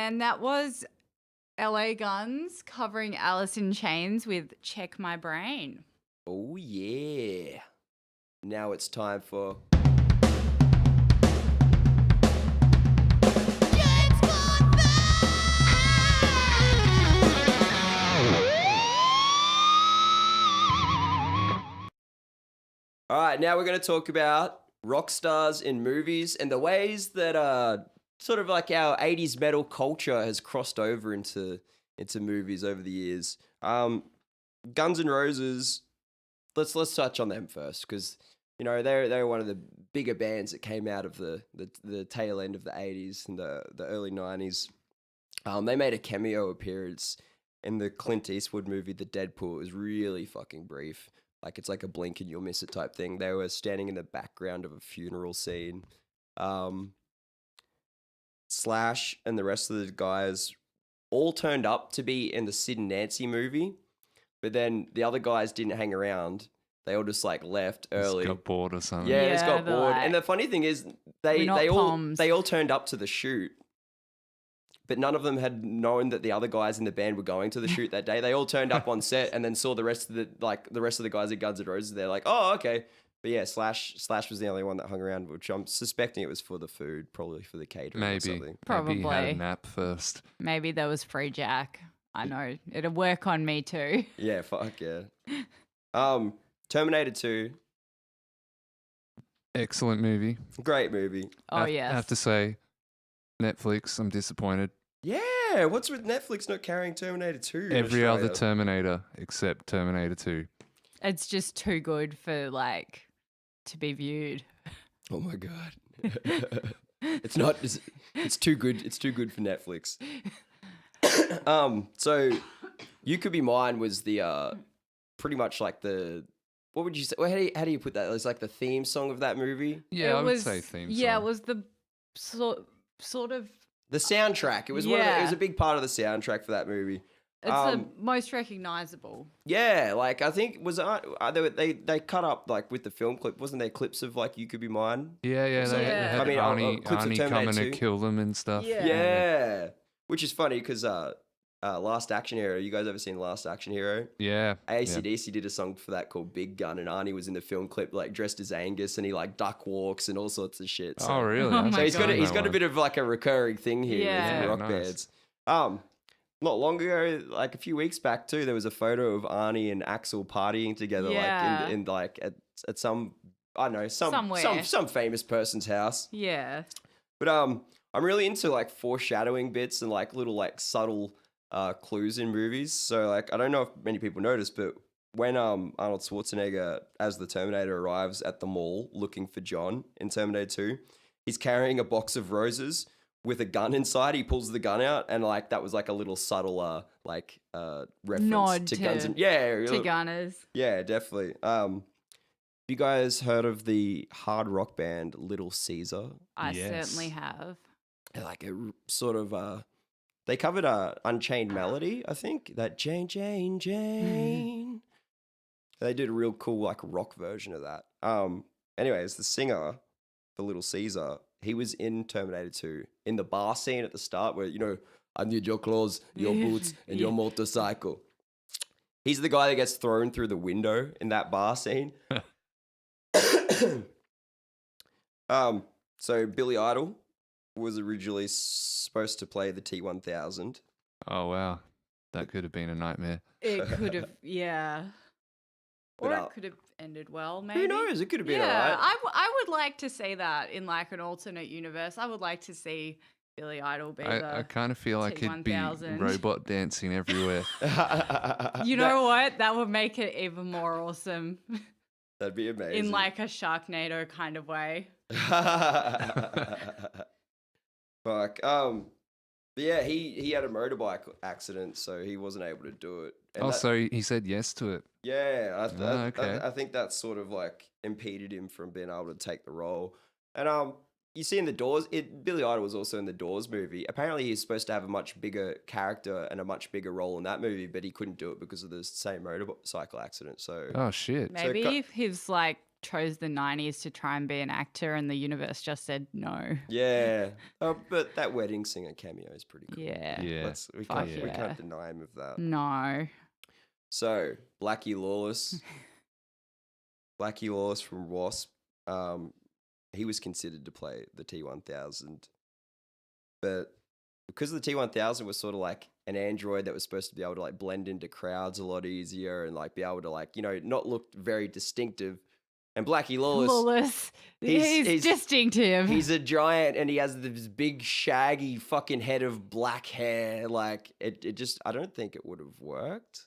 And that was LA Guns covering Alice in Chains with Check My Brain. Oh, yeah. Now it's time for... All right, now we're going to talk about rock stars in movies and the ways that sort of like our 80s metal culture has crossed over into movies over the years. Guns N' Roses, let's touch on them first because, you know, they're one of the bigger bands that came out of the tail end of the 80s and the early 90s. They made a cameo appearance in the Clint Eastwood movie, The Deadpool. It was really fucking brief. Like, it's like a blink and you'll miss it type thing. They were standing in the background of a funeral scene. Slash and the rest of the guys all turned up to be in the Sid and Nancy movie, but then the other guys didn't hang around. They all just like left early. Just got bored or something. Yeah, just got bored. Like, and the funny thing is, they all turned up to the shoot, but none of them had known that the other guys in the band were going to the shoot that day. They all turned up on set and then saw the rest of the guys at Guns N' Roses. They're like, oh, okay. But yeah, Slash was the only one that hung around, which I'm suspecting it was for the food, probably for the catering or something. Probably. Maybe he had a nap first. Maybe there was free Jack. I know. It'll work on me too. Yeah, fuck yeah. Terminator 2. Excellent movie. Great movie. Oh, yes. I have to say, Netflix, I'm disappointed. Yeah, what's with Netflix not carrying Terminator 2 in Every Australia? other Terminator except Terminator 2. It's just too good for, like, to be viewed. Oh my god. It's too good. It's too good for Netflix. So You Could Be Mine was the pretty much like the, what would you say? Well, how do you put that? It's like the theme song of that movie. Yeah, I would say theme song. Yeah, it was the sort of The soundtrack. It was one of it was a big part of the soundtrack for that movie. It's the most recognizable. Yeah, like I think they cut up like with the film clip. Wasn't there clips of like You Could Be Mine? Yeah. They had Arnie coming to kill them and stuff. Yeah. Which is funny because Last Action Hero. You guys ever seen Last Action Hero? Yeah. AC/DC did a song for that called Big Gun, and Arnie was in the film clip like dressed as Angus, and he like duck walks and all sorts of shit. So. Oh really? So he's got a bit of like a recurring thing here with rock nice. bands. Not long ago, like a few weeks back too, there was a photo of Arnie and Axl partying together, like in like at some, I don't know, some famous person's house. Yeah. But I'm really into like foreshadowing bits and like little like subtle clues in movies. So like I don't know if many people noticed, but when Arnold Schwarzenegger as the Terminator arrives at the mall looking for John in Terminator 2, he's carrying a box of roses with a gun inside. He pulls the gun out, and like that was like a little subtle reference nod to Guns N' to Gunners. Yeah, definitely. You guys heard of the hard rock band Little Caesar? I certainly have. Like a sort of they covered Unchained Melody, I think. That Jane. They did a real cool like rock version of that. Anyways, the singer for Little Caesar, he was in Terminator 2 in the bar scene at the start where, you know, I need your clothes, your boots, and your motorcycle. He's the guy that gets thrown through the window in that bar scene. So Billy Idol was originally supposed to play the T-1000. Oh, wow. That could have been a nightmare. It could have, yeah. Or it could have ended well, maybe. Who knows? It could have been all right. I would like to see that in like an alternate universe. I would like to see Billy Idol be I kind of feel like it'd be robot dancing everywhere. You know what? That would make it even more awesome. That'd be amazing. In like a Sharknado kind of way. Fuck. But yeah, he had a motorbike accident, so he wasn't able to do it. And so he said yes to it. Yeah, okay. I think that sort of like impeded him from being able to take the role. And you see in the Doors, Billy Idol was also in the Doors movie. Apparently he's supposed to have a much bigger character and a much bigger role in that movie, but he couldn't do it because of the same motorcycle accident. So oh shit, maybe his like chose the 90s to try and be an actor, and the universe just said no. Yeah. But that wedding singer cameo is pretty cool. Yeah. Yeah. We Fuck can't yeah. deny him of that. No. So, Blackie Lawless. Blackie Lawless from Wasp. He was considered to play the T-1000. But because the T-1000 was sort of like an android that was supposed to be able to like blend into crowds a lot easier and like be able to like, not look very distinctive. And Blackie Lawless, He's distinctive. he's a giant and he has this big shaggy fucking head of black hair. Like it just, I don't think it would have worked.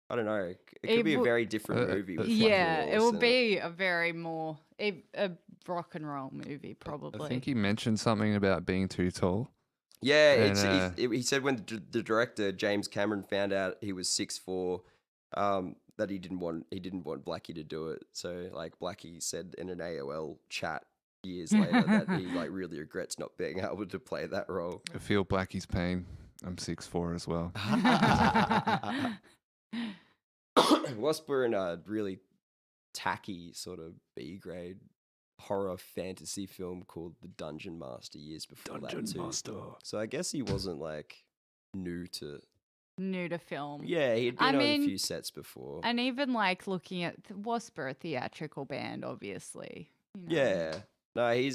I don't know. It could be a very different movie. With Blackie it Lawless will in be a very more a rock and roll movie probably. I think he mentioned something about being too tall. Yeah, And, he said when the director James Cameron found out he was 6'4", that he didn't want Blackie to do it. So like Blackie said in an AOL chat years later that he like really regrets not being able to play that role. I feel Blackie's pain. I'm 6'4" as well. Wasp were in a really tacky sort of B grade horror fantasy film called The Dungeon Master years before that too. So I guess he wasn't like new to film. Yeah, he'd been on a few sets before. And even like looking at Wasp are a theatrical band, obviously. Yeah. No, I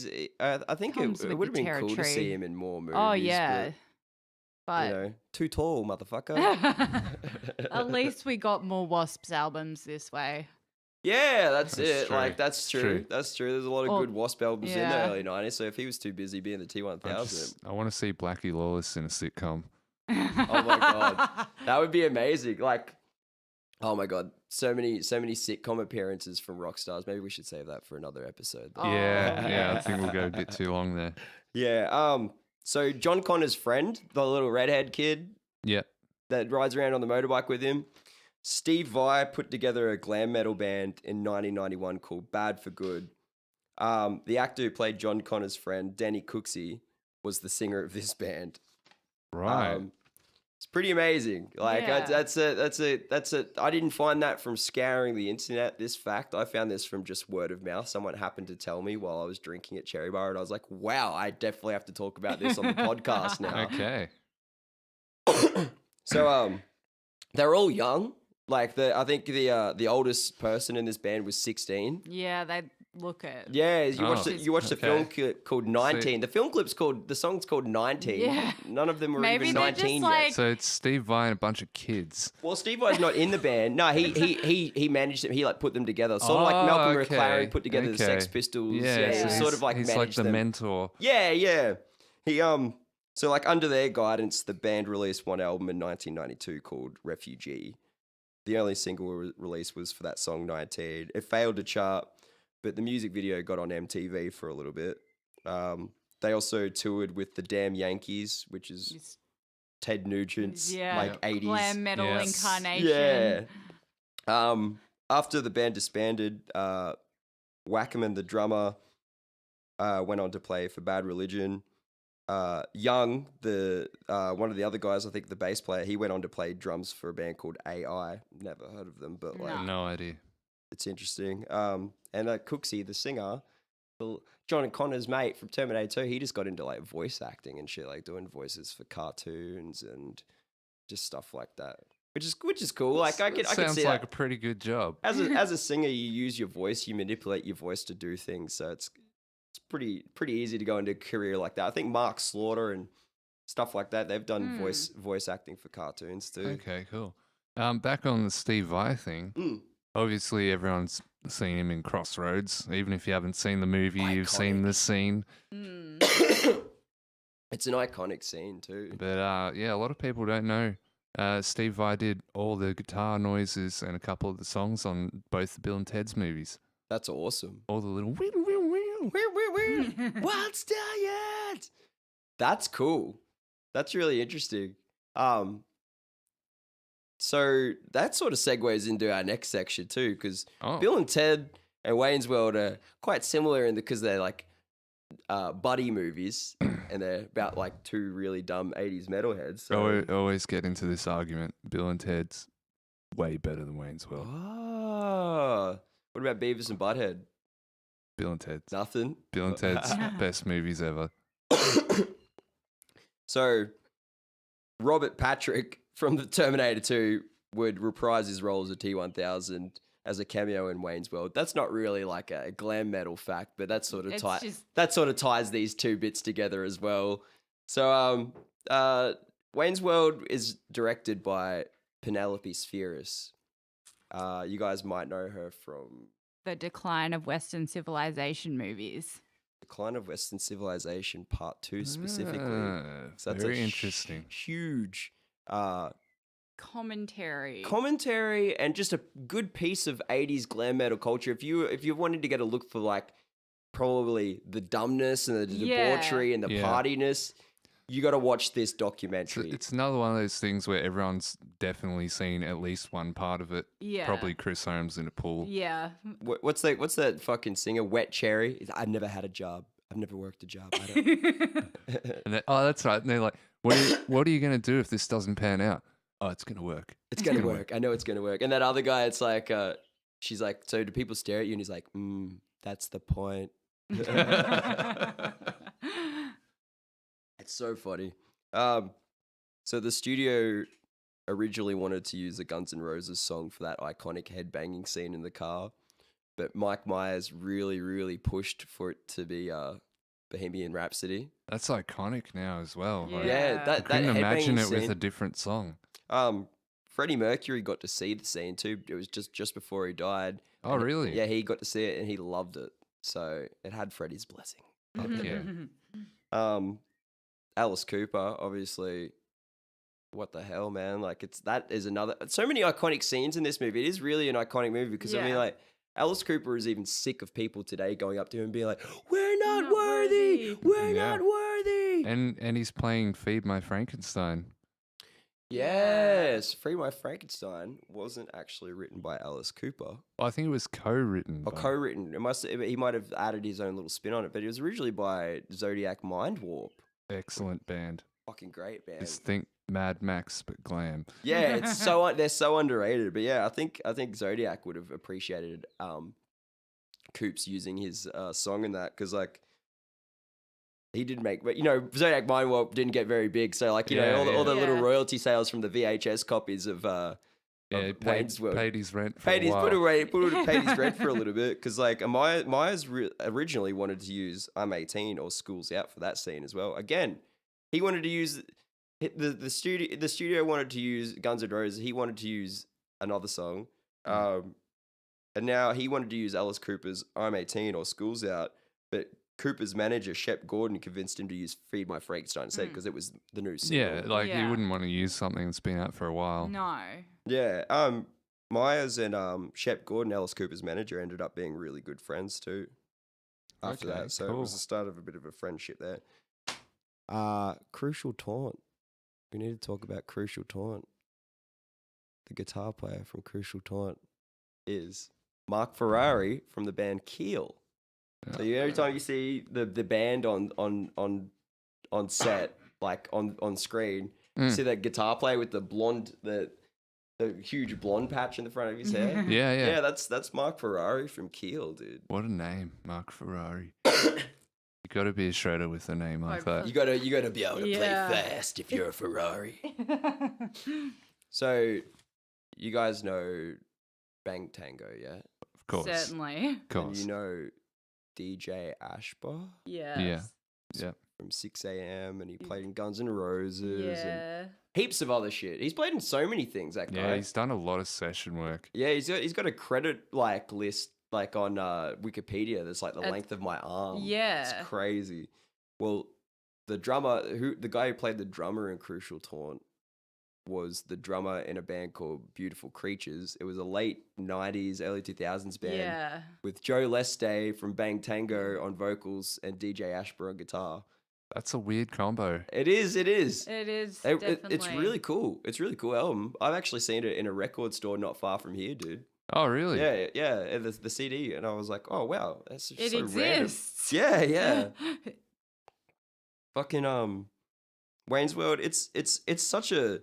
think Comes it with would have the been cool to territory. see him in more movies. Oh yeah. But too tall, motherfucker. At least we got more Wasps albums this way. Yeah, that's it. True. Like that's true. That's true. There's a lot of good Wasp albums in the yeah. early '90s. So if he was too busy being the T-1000, I want to see Blackie Lawless in a sitcom. oh my god, that would be amazing. Like, oh my god, so many sitcom appearances from rock stars. Maybe we should save that for another episode. Oh, Yeah, I think we'll go a bit too long there. Yeah. So John Connor's friend, the little redhead kid Yeah. that rides around on the motorbike with him, Steve Vai put together a glam metal band in 1991 called Bad for Good. The actor who played John Connor's friend, Danny Cooksey, was the singer of this band. Right. It's pretty amazing. Like Yeah. that's a. I didn't find that from scouring the internet. This fact, I found this from just word of mouth. Someone happened to tell me while I was drinking at Cherry Bar, and I was like, "Wow, I definitely have to talk about this on the podcast now." Okay. So they're all young. Like I think the oldest person in this band was 16. Yeah, they look it. Yeah, you watched Oh, the okay. film clip called 19. The film clip's the song's called 19. Yeah. None of them were Maybe even they're 19 just yet. like- So it's Steve Vai and a bunch of kids. Well, Steve Vai's not in the band. No, he managed them. He like put them together. Sort of like Malcolm okay. McLaren put together the Sex Okay. Pistols. Yeah, so so sort of like he's like managed the them. mentor. Yeah. He so like under their guidance, the band released one album in 1992 called Refugee. The only single release was for that song 19. It failed to chart, but the music video got on MTV for a little bit. They also toured with the Damn Yankees, which is It's- Ted Nugent's yeah, like 80s. glam metal Yes. incarnation. Yeah. After the band disbanded, Wackerman, the drummer, went on to play for Bad Religion. Young, the one of the other guys, I think the bass player, he went on to play drums for a band called AI. Never heard of them, but like No idea. it's interesting. And Cooksey, the singer, John Connor's mate from Terminator 2, he just got into like voice acting and shit, like doing voices for cartoons and just stuff like that, which is cool. Like I can Sounds see like that. a pretty good job. As a singer, you use your voice, you manipulate your voice to do things. So it's pretty easy to go into a career like that. I think Mark Slaughter and stuff like that, they've done voice acting for cartoons too. Okay, cool. Back on the Steve Vai thing. Obviously, everyone's seen him in Crossroads. Even if you haven't seen the movie, you've seen the scene. It's an iconic scene too. But yeah, a lot of people don't know. Steve Vai did all the guitar noises and a couple of the songs on both the Bill and Ted's movies. That's awesome. All the little Wild Stallions. That's cool. That's really interesting. So that sort of segues into our next section too, because Bill and Ted and Wayne's World are quite similar because they're like buddy movies and they're about like two really dumb 80s metalheads. So always get into this argument. Bill and Ted's way better than Wayne's World. what about Beavis and Butthead? Bill and Ted's. Nothing. Bill and Ted's best movies ever. So, Robert Patrick from the Terminator 2 would reprise his role as a T-1000 as a cameo in Wayne's World. That's not really like a glam metal fact, but that sort of ties these two bits together as well. So, Wayne's World is directed by Penelope Spheris. You guys might know her from The Decline of Western Civilization movies. Decline of Western Civilization Part 2 specifically. So that's very interesting. Huge commentary and just a good piece of 80s glam metal culture. If you wanted to get a look for like probably the dumbness and the debauchery and the partiness, you got to watch this documentary. It's another one of those things where everyone's definitely seen at least one part of it. Yeah. Probably Chris Holmes in a pool. Yeah. What's that fucking singer? Wet Cherry. I've never had a job. I've never worked a job. I don't. That's right. And they're like, what are you going to do if this doesn't pan out? Oh, it's going to work. It's going to work. I know it's going to work. And that other guy, it's like, she's like, so do people stare at you? And he's like, that's the point. It's so funny. So the studio originally wanted to use a Guns N' Roses song for that iconic headbanging scene in the car, but Mike Myers really, really pushed for it to be Bohemian Rhapsody. That's iconic now as well. Yeah, I couldn't imagine it with a different song. Freddie Mercury got to see the scene too. It was just before he died. Oh, really? Yeah, he got to see it and he loved it. So it had Freddie's blessing. Yeah. Alice Cooper, obviously. What the hell, man? Like that is another. So many iconic scenes in this movie. It is really an iconic movie because I mean, like Alice Cooper is even sick of people today going up to him and being like, "We're not worthy. We're not worthy." And he's playing "Feed My Frankenstein." Yes, "Feed My Frankenstein" wasn't actually written by Alice Cooper. Well, I think it was co-written. Co-written. He might have added his own little spin on it, but it was originally by Zodiac Mind Warp. Excellent band. Fucking great band. Just think Mad Max but glam. Yeah, it's they're so underrated. But yeah, I think Zodiac would have appreciated Coops using his song in that because like he did make, but Zodiac Mind Warp didn't get very big, so like all the little royalty sales from the VHS copies of Wayne's World. Paid his rent for paid a while. Paid his rent for a little bit because like Myers originally wanted to use "I'm 18" or "School's Out" for that scene as well. Again, he wanted to use the studio. The studio wanted to use Guns N' Roses. He wanted to use another song, and now he wanted to use Alice Cooper's "I'm 18" or "School's Out," but Cooper's manager Shep Gordon convinced him to use "Feed My Frankenstein" instead because it was the new single. Yeah, you wouldn't want to use something that's been out for a while. No. Yeah, Myers and Shep Gordon, Alice Cooper's manager, ended up being really good friends too after that. So it was the start of a bit of a friendship there. Crucial Taunt. We need to talk about Crucial Taunt. The guitar player from Crucial Taunt is Mark Ferrari from the band Keel. Yeah. So every time you see the band on set, like on screen, you see that guitar player with the blonde, the huge blonde patch in the front of his hair. Yeah. That's Mark Ferrari from Keel, dude. What a name, Mark Ferrari. You got to be a shredder with a name like that. You got to be able to play fast if you're a Ferrari. So, you guys know Bang Tango, yeah? Of course. Certainly. Of course. And you know DJ Ashba? Yeah. From 6 a.m. and he played in Guns N' Roses and Yeah. heaps of other shit. He's played in so many things, that guy. Yeah, he's done a lot of session work. Yeah, he's got a credit list like on Wikipedia that's like the length of my arm. Yeah. It's crazy. Well, the guy who played the drummer in Crucial Taunt was the drummer in a band called Beautiful Creatures. It was a late 90s, early 2000s band with Joe Leste from Bang Tango on vocals and DJ Ashbur on guitar. That's a weird combo. It is. It is, definitely. It's really cool. It's a really cool album. I've actually seen it in a record store not far from here, dude. Oh, really? Yeah, the CD. And I was like, oh, wow, that's just it so exists. random. Yeah. Fucking Wayne's World, it's such a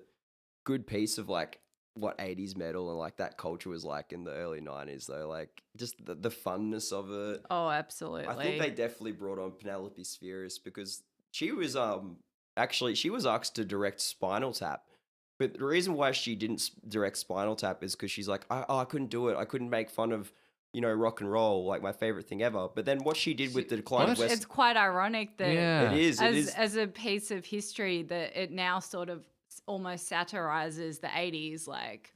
good piece of like what 80s metal and like that culture was like in the early 90s though, like just the funness of it. Oh, absolutely. I think they definitely brought on Penelope Spheris because she was actually she was asked to direct Spinal Tap. But the reason why she didn't direct Spinal Tap is because she's like, I couldn't do it. I couldn't make fun of, rock and roll, like my favorite thing ever. But then what she did with the Decline of West... It's quite ironic that Yeah. It is. as a piece of history that it now sort of almost satirizes the 80s, like...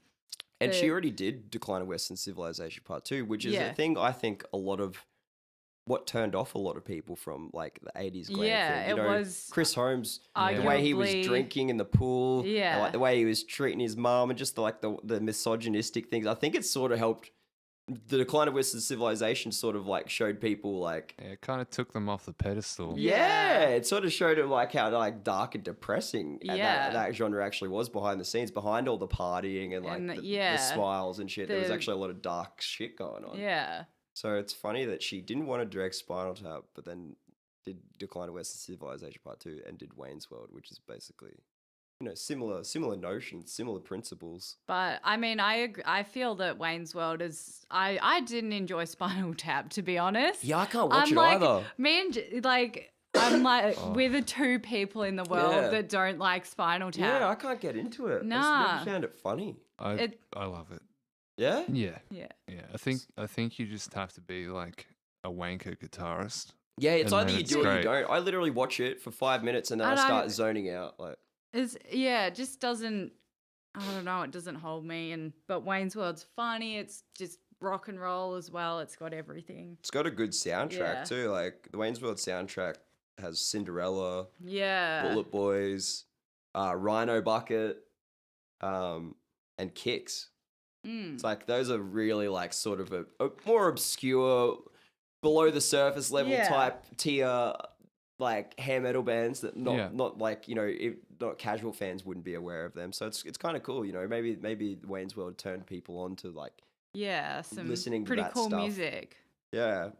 And she already did Decline of Western Civilization Part 2, which is Yeah. a thing I think a lot of... What turned off a lot of people from like the 80s glam Yeah, thing. it was Chris Holmes, the arguably- way he was drinking in the pool, and, Yeah. like the way he was treating his mom, and just the misogynistic things. I think it sort of helped. The Decline of Western Civilization sort of like showed people like, Yeah, it kind of took them off the pedestal. yeah, it sort of showed them like how like dark and depressing Yeah. that genre actually was behind the scenes, behind all the partying and like And the smiles and shit. There was The- actually a lot of dark shit going on. Yeah. So it's funny that she didn't want to direct Spinal Tap, but then did Decline of Western Civilization Part 2 and did Wayne's World, which is basically, similar notions, similar principles. But I mean, I feel that Wayne's World is. I didn't enjoy Spinal Tap, to be honest. Yeah, I can't watch I'm it like, either. Me and I'm like we're the two people in the world Yeah. that don't like Spinal Tap. Yeah, I can't get into it. I Nah. just never found it funny. I love it. Yeah? Yeah. Yeah. Yeah. I think you just have to be like a wanker guitarist. Yeah, it's And either then you it's do it or you great. don't. I literally watch it for 5 minutes and then I And start zoning out. Like, It just doesn't. I don't know. It doesn't hold me. But Wayne's World's funny. It's just rock and roll as well. It's got everything. it's got a good soundtrack Yeah. too. Like the Wayne's World soundtrack has Cinderella, Yeah. Bullet Boys, Rhino Bucket, and Kicks. Mm. It's like those are really like sort of a more obscure, below the surface level Yeah. type tier, like hair metal bands that Yeah. not like not casual fans wouldn't be aware of them. So it's kind of cool, maybe Wayne's World turned people on to like Yeah. Some listening to pretty that cool stuff. music. yeah.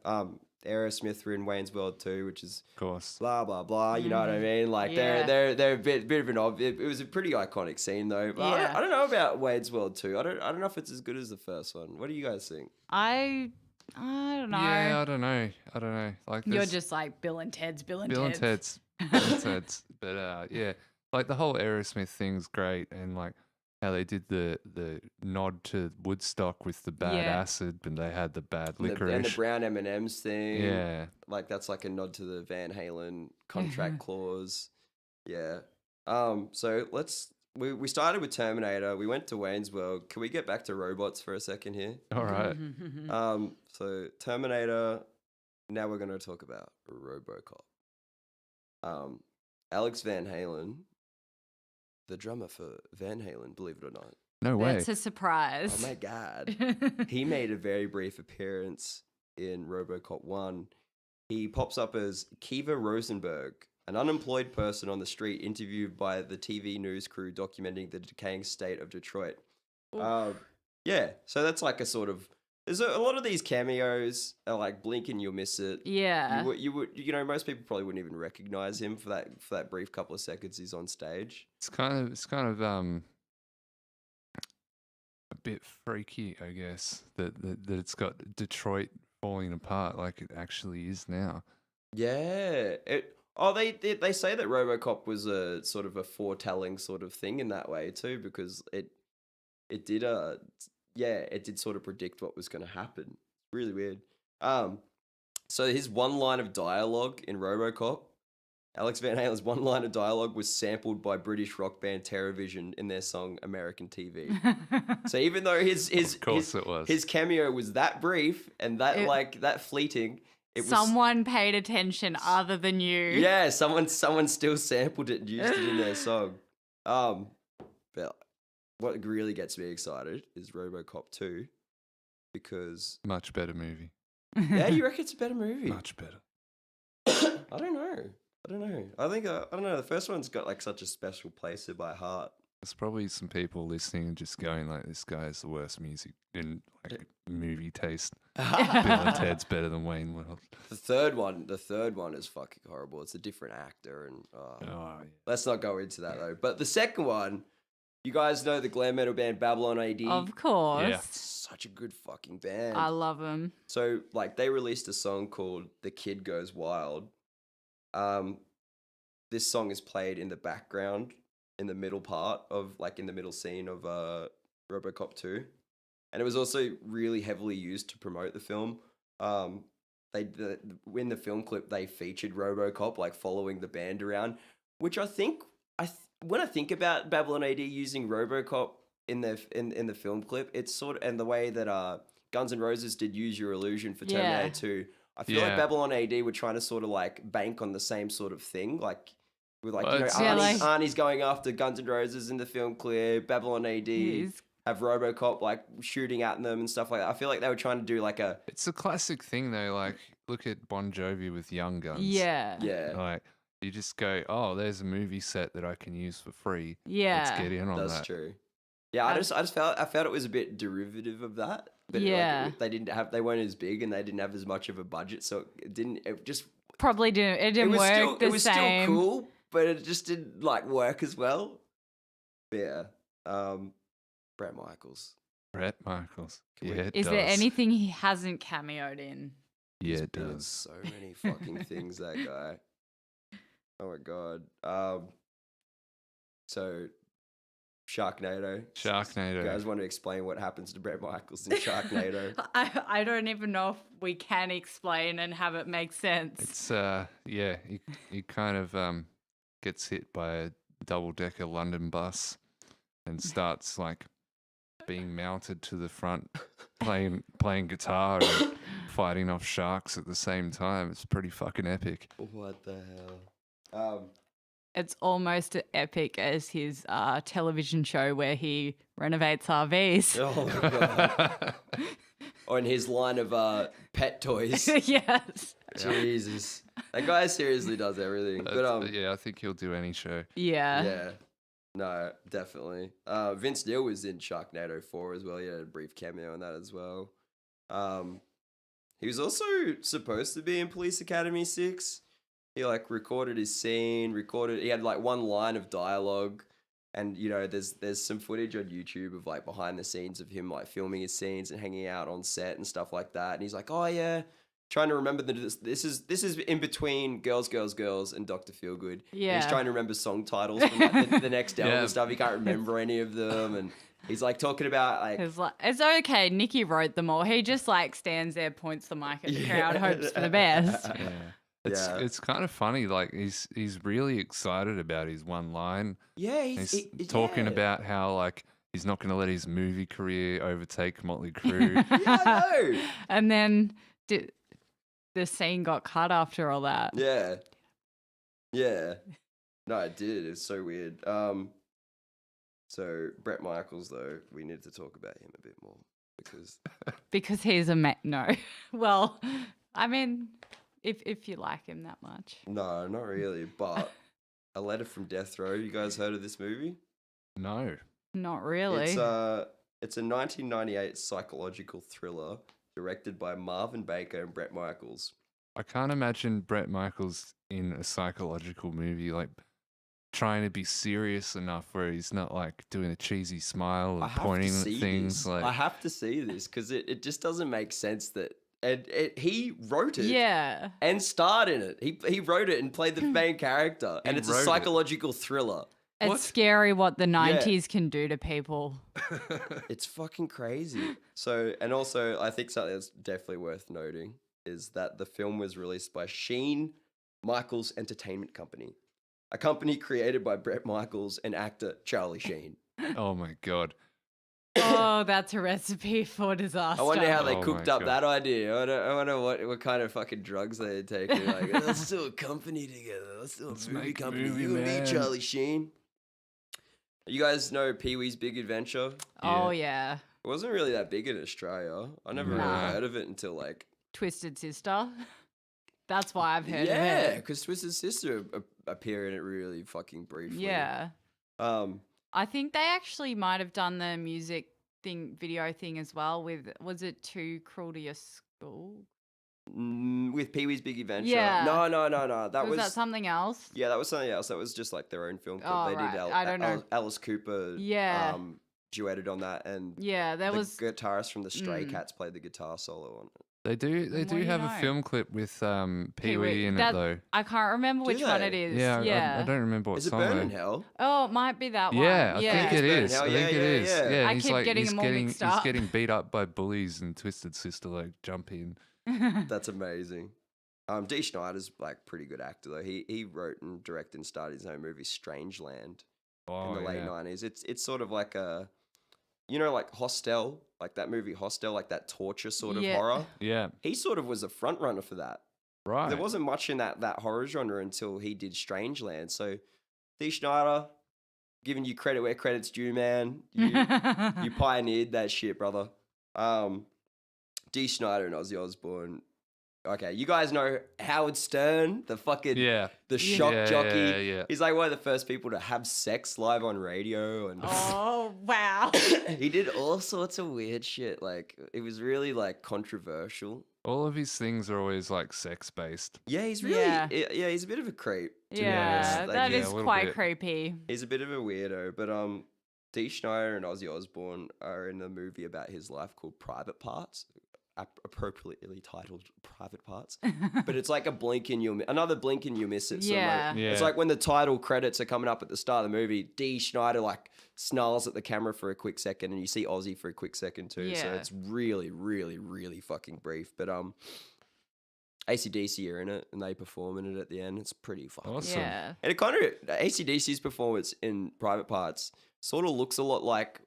Aerosmith were in Wayne's World too, which is Of course. blah blah blah. You know what I mean? Like Yeah. they're a bit of an obvious. It was a pretty iconic scene though. But Yeah. I don't know about Wayne's World 2. I don't know if it's as good as the first one. What do you guys think? I don't know. Yeah, I don't know. Like You're there's just like Bill and Ted's. Bill and Ted's. Bill and Ted's. But yeah, like the whole Aerosmith thing's great, and like how they did the nod to Woodstock with the bad Yeah. acid, and they had the bad And licorice. the brown M&Ms thing. Yeah. Like that's like a nod to the Van Halen contract clause. Yeah. So we started with Terminator. We went to Wayne's World. Can we get back to robots for a second here? All right. So Terminator. Now we're going to talk about RoboCop. Alex Van Halen, the drummer for Van Halen, believe it or not. No way. That's a surprise. Oh my God. He made a very brief appearance in RoboCop 1. He pops up as Kiva Rosenberg, an unemployed person on the street interviewed by the TV news crew documenting the decaying state of Detroit. Yeah, so that's like a sort of... There's a lot of these cameos are like blink and you'll miss it. Yeah. You would most people probably wouldn't even recognize him for that brief couple of seconds he's on stage. It's kind of a bit freaky, I guess, that it's got Detroit falling apart like it actually is now. Yeah. They say that RoboCop was a sort of a foretelling sort of thing in that way too, because it did sort of predict what was going to happen. Really weird. So his one line of dialogue in RoboCop, Alex Van Halen's one line of dialogue was sampled by British rock band Terrorvision in their song American TV. So even though Of course it was. his cameo was that brief and that fleeting, Someone paid attention other than you. Yeah, someone still sampled it and used it in their song. But what really gets me excited is RoboCop 2 because Much better movie. yeah, you reckon it's a better movie? Much better. I don't know. I think I don't know. The first one's got like such a special place in my heart. There's probably some people listening and just going like, "This guy has the worst music in like movie taste." Bill and Ted's better than Wayne World. The third one is fucking horrible. It's a different actor, and Oh, yeah. let's not go into that though. But the second one, You guys know the glam metal band Babylon AD? Of course. Yeah. Such a good fucking band. I love them. So, like, they released a song called "The Kid Goes Wild." This song is played in the background, in the middle part of, like, in the middle scene of RoboCop 2, and it was also really heavily used to promote the film. In the film clip, they featured RoboCop like following the band around, which I think when I think about Babylon AD using RoboCop in the film clip, it's sort of, and the way that Guns N' Roses did "Use Your Illusion" for Terminator 2. I feel like Babylon AD were trying to sort of like bank on the same sort of thing, like with like Arnie's going after Guns N' Roses in the film clip. Babylon AD have RoboCop like shooting at them and stuff like that. I feel like they were trying to do like a. It's a classic thing though. Like look at Bon Jovi with Young Guns. Yeah. Like you just go, oh, there's a movie set that I can use for free. Yeah. Let's get in on that. That's true. Yeah, I just felt it was a bit derivative of that. But they weren't as big and they didn't have as much of a budget, so it didn't work the same. It was still cool, but it just didn't like work as well. But yeah. Bret Michaels. Is there anything he hasn't cameoed in? Yeah, He's it been in does. so many fucking things, that guy. Oh my god. So Sharknado. You guys want to explain what happens to Bret Michaels in Sharknado? I don't even know if we can explain and have it make sense. It's he kind of gets hit by a double-decker London bus and starts like being mounted to the front, playing guitar and fighting off sharks at the same time. It's pretty fucking epic. What the hell? It's almost as epic as his television show where he renovates RVs. Oh my god. Or in his line of pet toys. Yes. Jesus. That guy seriously does everything. But I think he'll do any show. Yeah. Yeah. No, definitely. Vince Neil was in Sharknado 4 as well. He had a brief cameo in that as well. He was also supposed to be in Police Academy 6. He like recorded his scene, he had like one line of dialogue, and you know there's some footage on YouTube of like behind the scenes of him like filming his scenes and hanging out on set and stuff like that. And he's like, oh yeah, trying to remember this is in between Girls, Girls, Girls and Dr. Feelgood. Yeah. And he's trying to remember song titles from like, the next album and stuff. He can't remember any of them, and he's like talking about like it's okay. Nicky wrote them all. He just like stands there, points the mic at the crowd, hopes for the best. Yeah. It's kind of funny. Like he's really excited about his one line. Yeah, he's talking about how like he's not going to let his movie career overtake Motley Crue. Yeah, I know. And then the scene got cut after all that. Yeah. Yeah. No, it did. It's so weird. So Bret Michaels, though, we need to talk about him a bit more because he's no. Well, I mean, if you like him that much. No, not really. But A Letter from Death Row. You guys heard of this movie? No, not really. It's a 1998 psychological thriller directed by Marvin Baker and Bret Michaels. I can't imagine Bret Michaels in a psychological movie like trying to be serious enough where he's not like doing a cheesy smile and pointing at things. Like I have to see this because it just doesn't make sense that. And he wrote it, and starred in it. He wrote it and played the main character, and it's a psychological thriller. It's scary what the 90s can do to people. It's fucking crazy. So, and also, I think something that's definitely worth noting is that the film was released by Sheen Michaels Entertainment Company, a company created by Bret Michaels and actor Charlie Sheen. Oh my god. Oh, that's a recipe for disaster. I wonder how they cooked up that idea. I wonder what kind of fucking drugs they had taken. Like, let's do a company together. Let's do a movie company. You and me, Charlie Sheen. You guys know Pee-wee's Big Adventure? Oh, yeah. It wasn't really that big in Australia. I never really heard of it until like... Twisted Sister. That's why I've heard of it. Yeah, because Twisted Sister appeared in it really fucking briefly. Yeah. I think they actually might have done the music video thing as well with, was it Too Cruel to Your School? With Pee-wee's Big Adventure. Yeah. No. That was that something else? Yeah, that was something else. That was just like their own film clip. Oh, They right. did I don't know. Alice Cooper Yeah. duetted on that, and Yeah, there the was. guitarist from the Stray Cats played the guitar solo on it. They do What do you have know? a film clip with Pee-wee in That- it though. I can't remember which one they? it is. Yeah, Yeah. I don't remember what Is it song. Burn in though. Hell? Oh, it might be that one. Yeah, I think it Burn in is. Hell. I think it is. Yeah. Yeah, I and he's keep like getting he's them all getting mixed he's up. getting beat up by bullies, and Twisted Sister like jump in. That's amazing. Dee Snider's like pretty good actor though. He wrote and directed and started his own movie Strangeland in the late 90s. It's sort of like a, like Hostel, like that movie Hostel, like that torture sort of Yeah. horror. Yeah, He sort of was a front runner for that. right. There wasn't much in that horror genre until he did Strangeland. So Dee Snider, giving you credit where credit's due, man. You pioneered that shit, brother. Dee Snider and Ozzy Osbourne. Okay, you guys know Howard Stern, the fucking the shock jockey. Yeah. He's like one of the first people to have sex live on radio, and Oh, wow. he did all sorts of weird shit. Like it was really like controversial. All of his things are always like sex based. Yeah, he's really Yeah. he's a bit of a creep. To be Yeah, honest. Like, that yeah, is a little quite bit. creepy. He's a bit of a weirdo, but Dee Snider and Ozzy Osbourne are in a movie about his life called Private Parts, appropriately titled Private Parts. But it's like another blink and you miss it. So Yeah. like, it's like when the title credits are coming up at the start of the movie, Dee Snider like snarls at the camera for a quick second, and you see Ozzy for a quick second too. So Yeah. it's really, really, really fucking brief. But AC/DC are in it, and they perform in it at the end. It's pretty fucking Awesome. Yeah. and it kind of AC/DC's performance in Private Parts sort of looks a lot like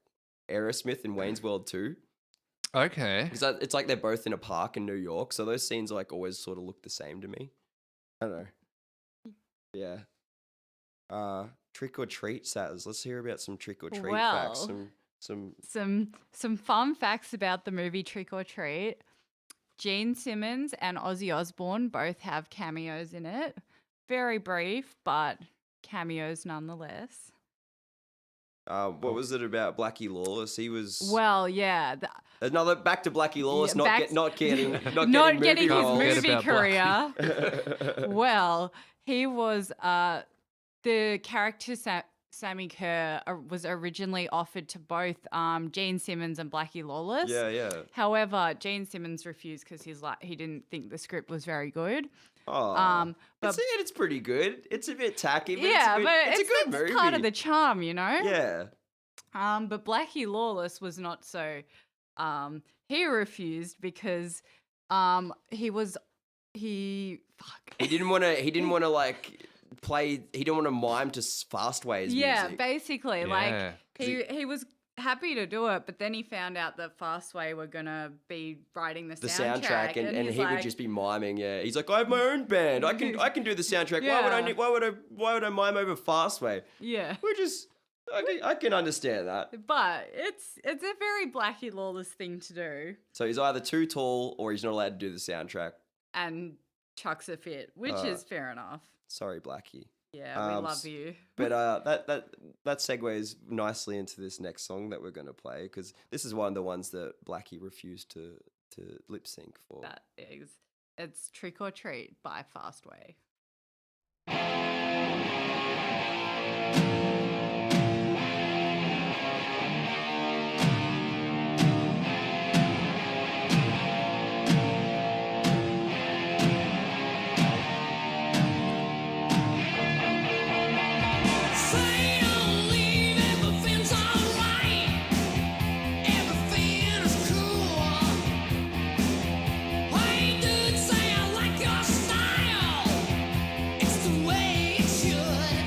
Aerosmith in Wayne's World 2. Okay. Because it's like they're both in a park in New York, so those scenes like always sort of look the same to me. I don't know. Yeah. Trick or treat, Saz. Let's hear about some trick or treat facts. Well, Some Some fun facts about the movie Trick or Treat. Gene Simmons and Ozzy Osbourne both have cameos in it. Very brief, but cameos nonetheless. what was it about Blackie Lawless? He was Well, yeah. another back to Blackie Lawless, Yeah, not getting Not getting his roles. Forget movie about career. Well, he was the character Sammy Kerr was originally offered to both Gene Simmons and Blackie Lawless. Yeah. However, Gene Simmons refused because he didn't think the script was very good. Oh, but it's pretty good. It's a bit tacky, but yeah, it's a good movie. part of the charm, you know. Yeah. But Blackie Lawless was not so. He refused because he didn't want to like play. He didn't want to mime to Fastway's music. basically, Yeah. like he was happy to do it, but then he found out that Fastway were gonna be writing the soundtrack, and he's he like, would just be miming. Yeah, he's like, I have my own band. I can do the soundtrack. Yeah. Why would I mime over Fastway? yeah. We're just. I can understand that. But it's a very Blackie Lawless thing to do, So he's either too tall or he's not allowed to do the soundtrack. and chucks a fit, which is fair enough. Sorry, Blackie. Yeah, we love you. But that segues nicely into this next song that we're going to play, because this is one of the ones that Blackie refused to lip sync for. That is, it's Trick or Treat by Fastway. Say don't leave, everything's alright. Everything is cool. Hey dude, say I like your style. It's the way it should.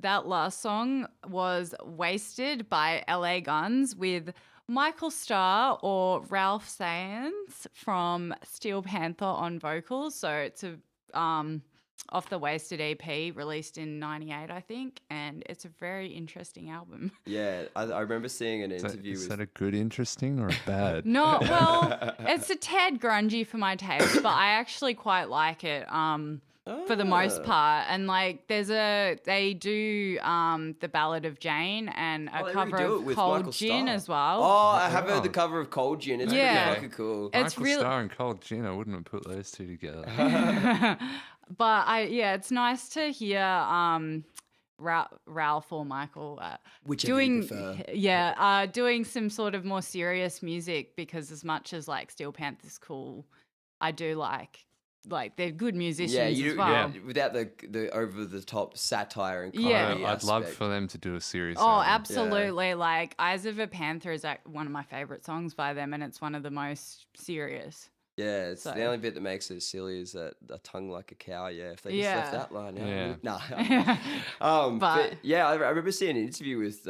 that last song was Wasted by LA Guns with Michael Starr or Ralph Saenz from Steel Panther on vocals. So it's a off the Wasted EP released in '98, I think, and it's a very interesting album. Yeah, I remember seeing an interview Is with. that a good interesting or a bad? No, well, it's a tad grungy for my taste, but I actually quite like it. For the most part, and like they do the Ballad of Jane and a they cover redo it of with Cold Michael Gin Starr. as well. Oh, I have heard the cover of Cold Gin. It's Yeah. pretty fucking cool. It's Michael really- Starr and Cold Gin, I wouldn't have put those two together. But it's nice to hear Ralph or Michael Whichever you prefer. doing some sort of more serious music, because as much as like Steel Panther's cool, I do like they're good musicians as well. Without the over the top satire and comedy. Yeah. I'd love aspect. for them to do a series. Oh, album. absolutely. Like Eyes of a Panther is one of my favorite songs by them, and it's one of the most serious. Yeah, it's So- the only bit that makes it silly is that a tongue like a cow. Yeah, if they just left Yeah. that line out. Yeah. Nah. But But- yeah, I remember seeing an interview with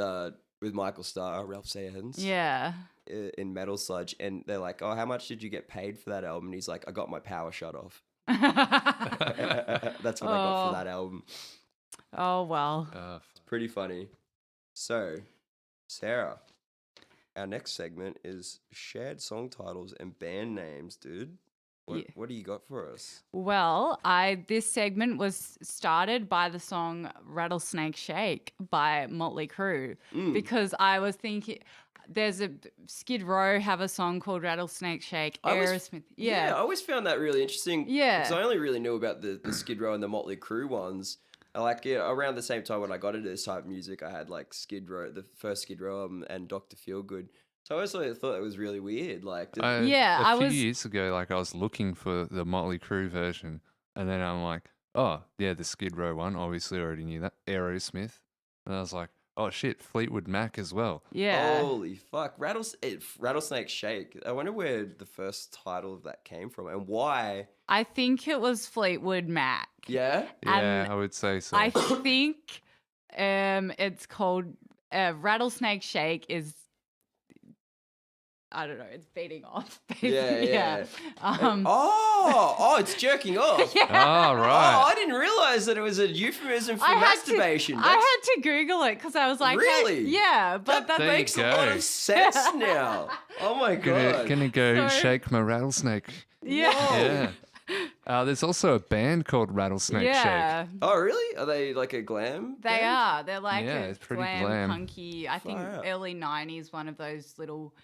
Michael Starr, Ralph Saenz, Yeah. in Metal Sludge, and they're like, "Oh, how much did you get paid for that album?" And he's like, "I got my power shut off." That's what I got Oh. for that album. Oh, well. Pretty funny. So, Sarah, our next segment is shared song titles and band names, dude. What do you got for us? Well, this segment was started by the song Rattlesnake Shake by Motley Crue, because I was thinking there's a Skid Row have a song called Rattlesnake Shake. Aerosmith. I always found that really interesting. Yeah. Because I only really knew about the Skid Row and the Motley Crue ones. Around the same time when I got into this type of music, I had like Skid Row, the first Skid Row album, and Dr. Feelgood. So I always thought it was really weird. Like, A I few was- years ago, like I was looking for the Motley Crue version, and then I'm like, oh yeah, the Skid Row one. Obviously, I already knew that. Aerosmith, and I was like, oh shit, Fleetwood Mac as well. Yeah. holy fuck, Rattlesnake Shake. I wonder where the first title of that came from and why. I think it was Fleetwood Mac. Yeah. Yeah, I would say so. I think it's called Rattlesnake Shake is, I don't know, it's beating off. Yeah. Um, It's jerking off. yeah. Oh Oh, right. I didn't realize that it was a euphemism for I had masturbation. I had to Google it because I was like, hey, Really? yeah, but that There you makes a lot go. of sense now. Oh my god. Gonna go So- shake my rattlesnake. yeah. Yeah. There's also a band called Rattlesnake Yeah, Oh really? Are they like a glam? they band? are. They're like Yeah, a it's pretty glam, glam. punky. I think Far out. early '90s, one of those little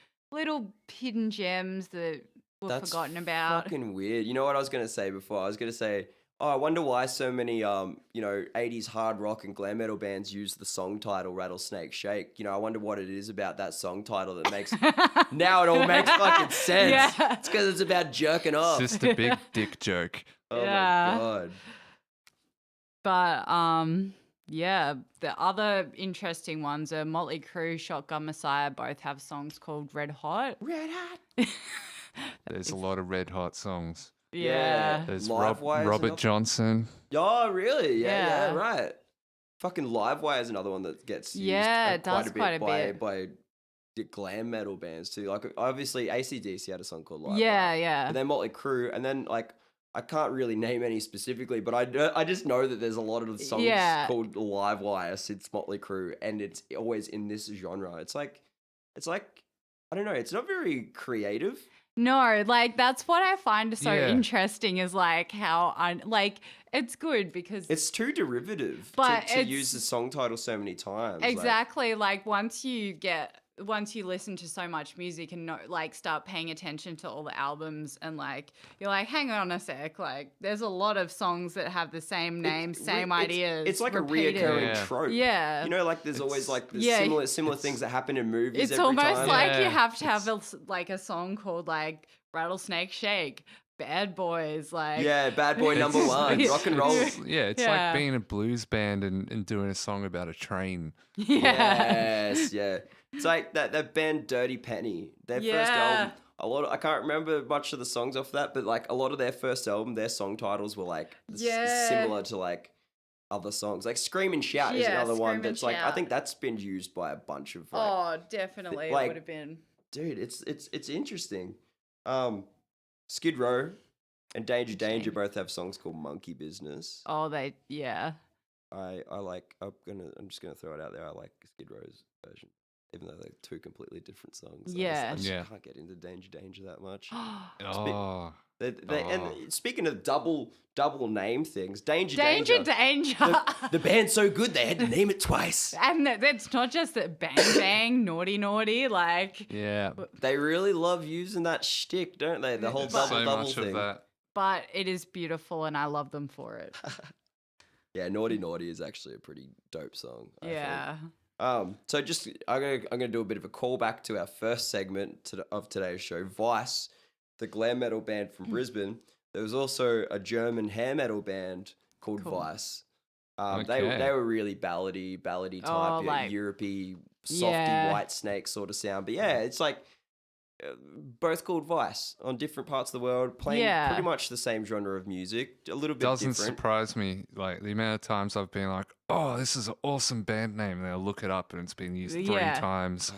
hidden gems that were That's forgotten about. Fucking weird. You know what I was gonna say before? I was gonna say, I wonder why so many 80s hard rock and glam metal bands use the song title Rattlesnake Shake. I wonder what it is about that song title that makes now it all makes fucking sense. Yeah. It's because it's about jerking It's off. just a big dick joke. Oh Yeah. my god. But yeah, the other interesting ones are Motley Crue, Shotgun Messiah. Both have songs called Red Hot. Red hot. There's a lot of red hot songs. Yeah. There's Livewire's Robert another- Johnson. Oh really? Yeah, Yeah. right. Fucking Livewire is another one that gets used Yeah, it does quite a bit. by the glam metal bands too. Like obviously AC/DC had a song called Livewire. Yeah, yeah. And then Motley Crue, and then like I can't really name any specifically, but I just know that there's a lot of songs Yeah. called Livewire since Motley Crue, and it's always in this genre. It's like I don't know. It's not very creative. No, like that's what I find so Yeah. interesting is like how it's good because It's too derivative But to it's- use the song title so many times. like- exactly like once you listen to so much music and start paying attention to all the albums and like you're like, hang on a sec, like there's a lot of songs that have the same name, It's same re- ideas. It's like repeated. a reoccurring Yeah. trope. Yeah. Like there's always like the Yeah. similar things that happen in movies. It's every almost time. like you Yeah. have to have a song called like Rattlesnake Shake, Bad Boys, like yeah, Bad Boy number one, Yeah. rock and roll. Yeah, it's Yeah. like being a blues band and doing a song about a train. yeah. Yes, yeah. It's like that band Dirty Penny. Their first Yeah. album. I can't remember much of the songs off that, but like a lot of their first album, their song titles were like Yeah. similar to like other songs. Like Scream and Shout is Yeah, another one Scream and that's like I Shout. think that's been used by a bunch of Definitely like- it would have been. dude, it's interesting. Skid Row and Danger Danger Interesting. both have songs called Monkey Business. Oh, yeah. I like I'm just gonna throw it out there. I like Skid Row's version, even though they're two completely different songs. Yeah. I just Yeah. can't get into Danger Danger that much. Oh, And speaking of double name things, Danger Danger. The band's so good they had to name it twice. And that's not just that bang bang, naughty, like, yeah. They really love using that shtick, don't they? The whole double So double much thing. of that. but it is beautiful and I love them for it. Yeah, Naughty Naughty is actually a pretty dope song. I think. Yeah. So just I'm gonna do a bit of a callback to our first segment of today's show, Vice, the glam metal band from Brisbane. There was also a German hair metal band called Cool. Vice. Okay. They were really ballady type, like- Europey, softy Yeah. White Snake sort of sound. But yeah, it's like both called Vice on different parts of the world, playing Yeah. pretty much the same genre of music, a little bit Doesn't different. surprise me, like the amount of times I've been like, "Oh, this is an awesome band name," and I'll look it up and it's been used 3 Yeah. times.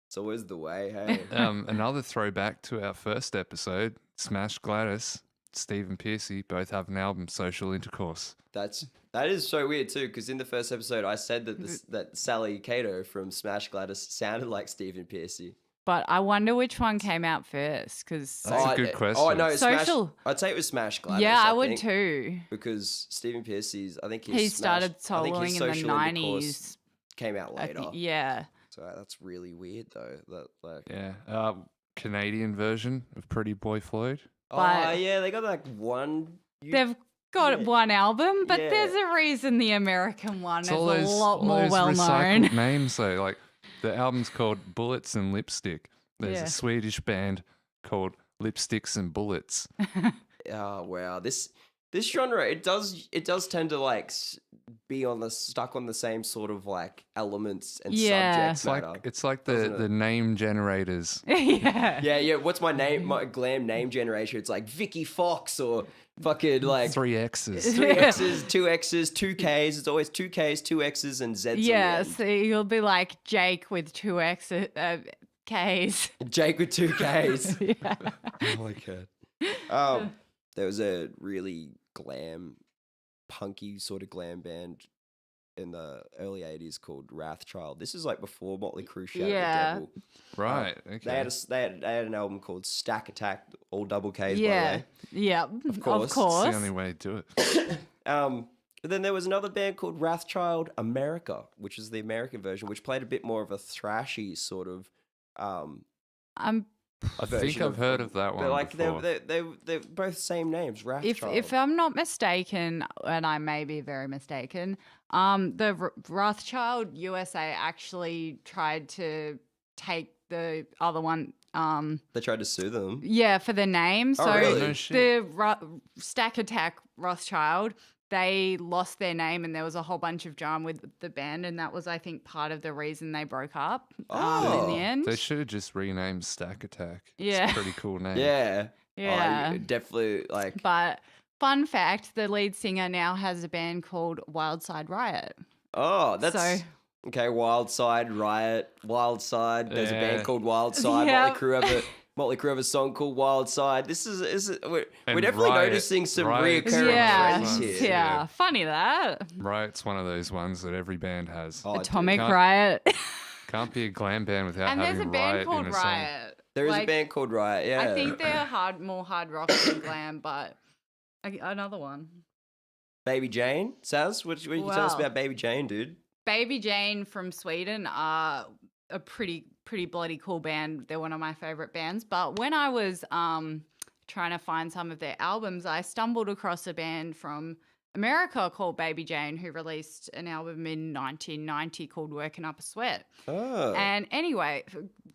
It's always the way, hey. Another throwback to our first episode, Smash Gladys, Stephen Pearcy both have an album, Social Intercourse. That is so weird too, because in the first episode I said that Sally Cato from Smash Gladys sounded like Stephen Pearcy. But I wonder which one came out first because That's a good question. Oh no, Social. I'd say it was Smash Gladys. yeah, I would think, too. because Stephen Pearcy's. I think He his started I think his soloing in the Social 90s. Intercourse came out later. Yeah. So that's really weird though. That like. Yeah. Canadian version of Pretty Boy Floyd. Oh But- yeah, they got like one. They've got Yeah. one album, but Yeah. there's a reason the American one is It's a all those, lot all more those well known. recycled names though. Like the album's called Bullets and Lipstick. There's Yeah. a Swedish band called Lipsticks and Bullets. Oh wow, this genre it does tend to like be stuck on the same sort of like elements and Yeah. subjects. It's like doesn't the it? name generators. yeah. Yeah. What's my name? My glam name generation. It's like Vicky Fox or fucking like 3 X's. 3 X's, 2 X's, 2 Ks. It's always 2 Ks, 2 X's, and Z's. Yeah, on the so you'll be like Jake with 2 Ks. end. Jake with 2 Ks. yeah. Oh my god. There was a really glam, punky sort of glam band in the early '80s called Wrathchild. This is like before Motley Crue shouted Yeah. the devil. Right. Okay. They had an album called Stack Attack, all double Ks by the Yeah. way. Yeah. Of Of course. It's course. the only way to do it. But then there was another band called Wrathchild America, which is the American version, which played a bit more of a thrashy sort of. I'm I think version I've heard of that one. But like before. they're both same names. Wrathchild. if I'm not mistaken, and I may be very mistaken, the Rothschild USA actually tried to take the other one. They tried to sue them. Yeah, for the name. Oh, So really? No shit. the Stack Attack Rothschild, they lost their name and there was a whole bunch of drama with the band, and that was, I think, part of the reason they broke up in Oh. the end. They should have just renamed Stack Attack. Yeah. It's a pretty cool name. Yeah. Yeah. Definitely like. But fun fact, the lead singer now has a band called Wildside Riot. Oh, that's So- okay. Wild Side Riot, Wild Side. There's a band Yeah. called Wild Side. Yeah. Motley Crue have a song called Wild Side. We're And definitely Riot- noticing some Riot's reoccurring Yeah, trends ones, here. yeah, funny that. Right. It's one of those ones that every band has. Oh, dude. Atomic Can't- Riot. Can't be a glam band without And there's having a band Riot called in a song. Riot. There is a Like, band called Riot. Yeah. I think they're more hard rock than glam, but another one. Baby Jane. Saz, what can you tell us Wow. about Baby Jane, dude? Baby Jane from Sweden are a pretty bloody cool band. They're one of my favorite bands. But when I was trying to find some of their albums, I stumbled across a band from America called Baby Jane who released an album in 1990 called Working Up a Sweat. Oh. And anyway,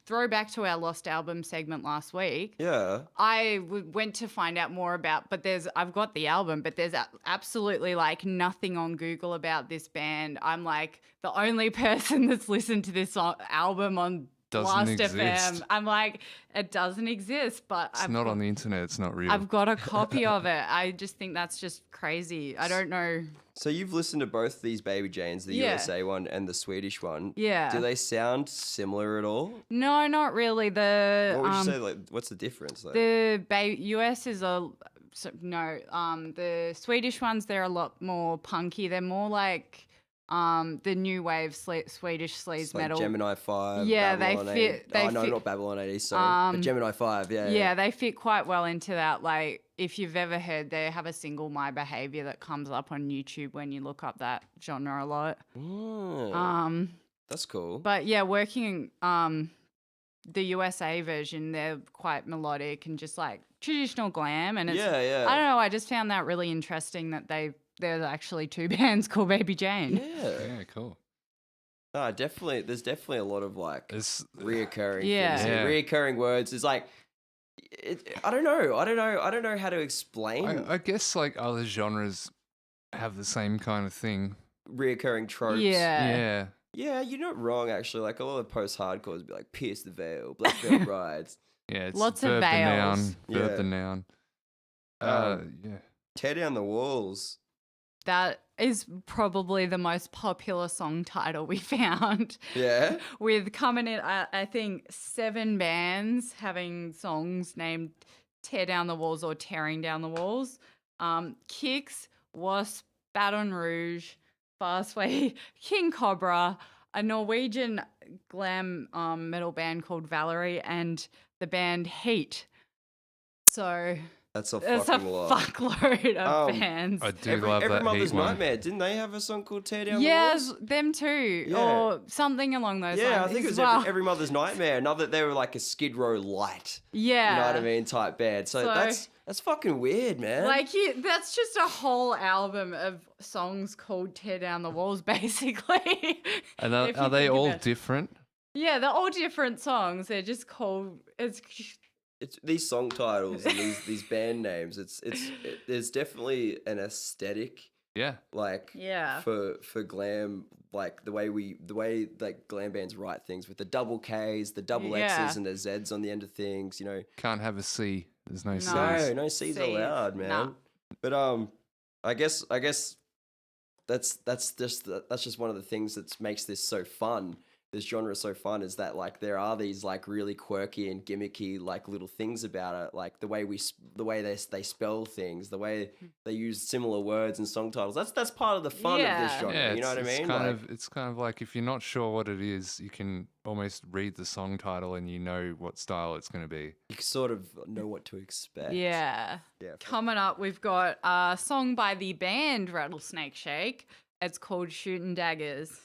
throwback to our lost album segment last week. Yeah. I went to find out more about, but I've got the album, but there's absolutely like nothing on Google about this band. I'm like the only person that's listened to this album on doesn't Last exist. FM. I'm like, it doesn't exist, but It's not on the internet. It's not real. I've got a copy of it. I just think that's just crazy. I don't know. So you've listened to both these Baby Janes, the Yeah. USA one and the Swedish one. Yeah. Do they sound similar at all? No, not really. The What would you say? Like, what's the difference? Like? the US is the Swedish ones, they're a lot more punky. They're more like the new wave Swedish sleaze It's like metal. Gemini 5. Yeah, they Babylon fit- 8. they oh, no, fit- not Babylon 80, sorry. But Gemini 5, yeah. Yeah, they fit quite well into that. Like, if you've ever heard, they have a single My Behavior that comes up on YouTube when you look up that genre a lot. Mm, that's cool. But yeah, working the USA version, they're quite melodic and just like traditional glam. And it's, Yeah. I don't know, I just found that really interesting that there's actually two bands called Baby Jane. Yeah, cool. No, definitely. There's definitely a lot of like It's reoccurring Yeah. things. Yeah. Reoccurring words. It's like, I don't know how to explain I guess like other genres have the same kind of thing. reoccurring tropes. Yeah. Yeah, you're not wrong actually. Like a lot of post-hardcores be like Pierce the Veil, Black Veil Brides, Yeah. It's Lots of verb the vowels. noun. Verb Yeah. the noun. Yeah. Tear Down the Walls. That is probably the most popular song title we found. Yeah. With coming in, I think 7 bands having songs named Tear Down the Walls or Tearing Down the Walls. Kicks, Wasp, Baton Rouge, Fastway, King Cobra, a Norwegian glam metal band called Valerie, and the band Heat. So That's a there's a fucking lot. fuckload of bands. I do Every love that Mother's Heat one. Nightmare. Didn't they have a song called Tear Down the Yes, Walls? them too, Yeah. or something along those lines. Yeah, I think it as was well. every Mother's Nightmare. Not that they were like a Skid Row light. Yeah, You know what I mean? Type band. So that's fucking weird, man. Like that's just a whole album of songs called "Tear Down the Walls," basically. And If you are they think all about it. different? Yeah, they're all different songs. They're just called. it's these song titles and these band names. There's definitely an aesthetic Yeah. like Yeah. for glam, like the way like glam bands write things with the double K's, the double Yeah. X's and the Z's on the end of things, you know. Can't have a C. There's no C's. No C's C's, allowed, man. nah. But I guess that's just one of the things that makes this so fun. This genre so fun is that like there are these like really quirky and gimmicky like little things about it, like the way they spell things, the way they use similar words and song titles. That's part of the fun of this Yeah. genre. Yeah, you know what I it's mean? It's kind of like if you're not sure what it is, you can almost read the song title and you know what style it's going to be. You sort of know what to expect. Yeah. Yeah. Coming up, we've got a song by the band Rattlesnake Shake. It's called "Shootin' Daggers."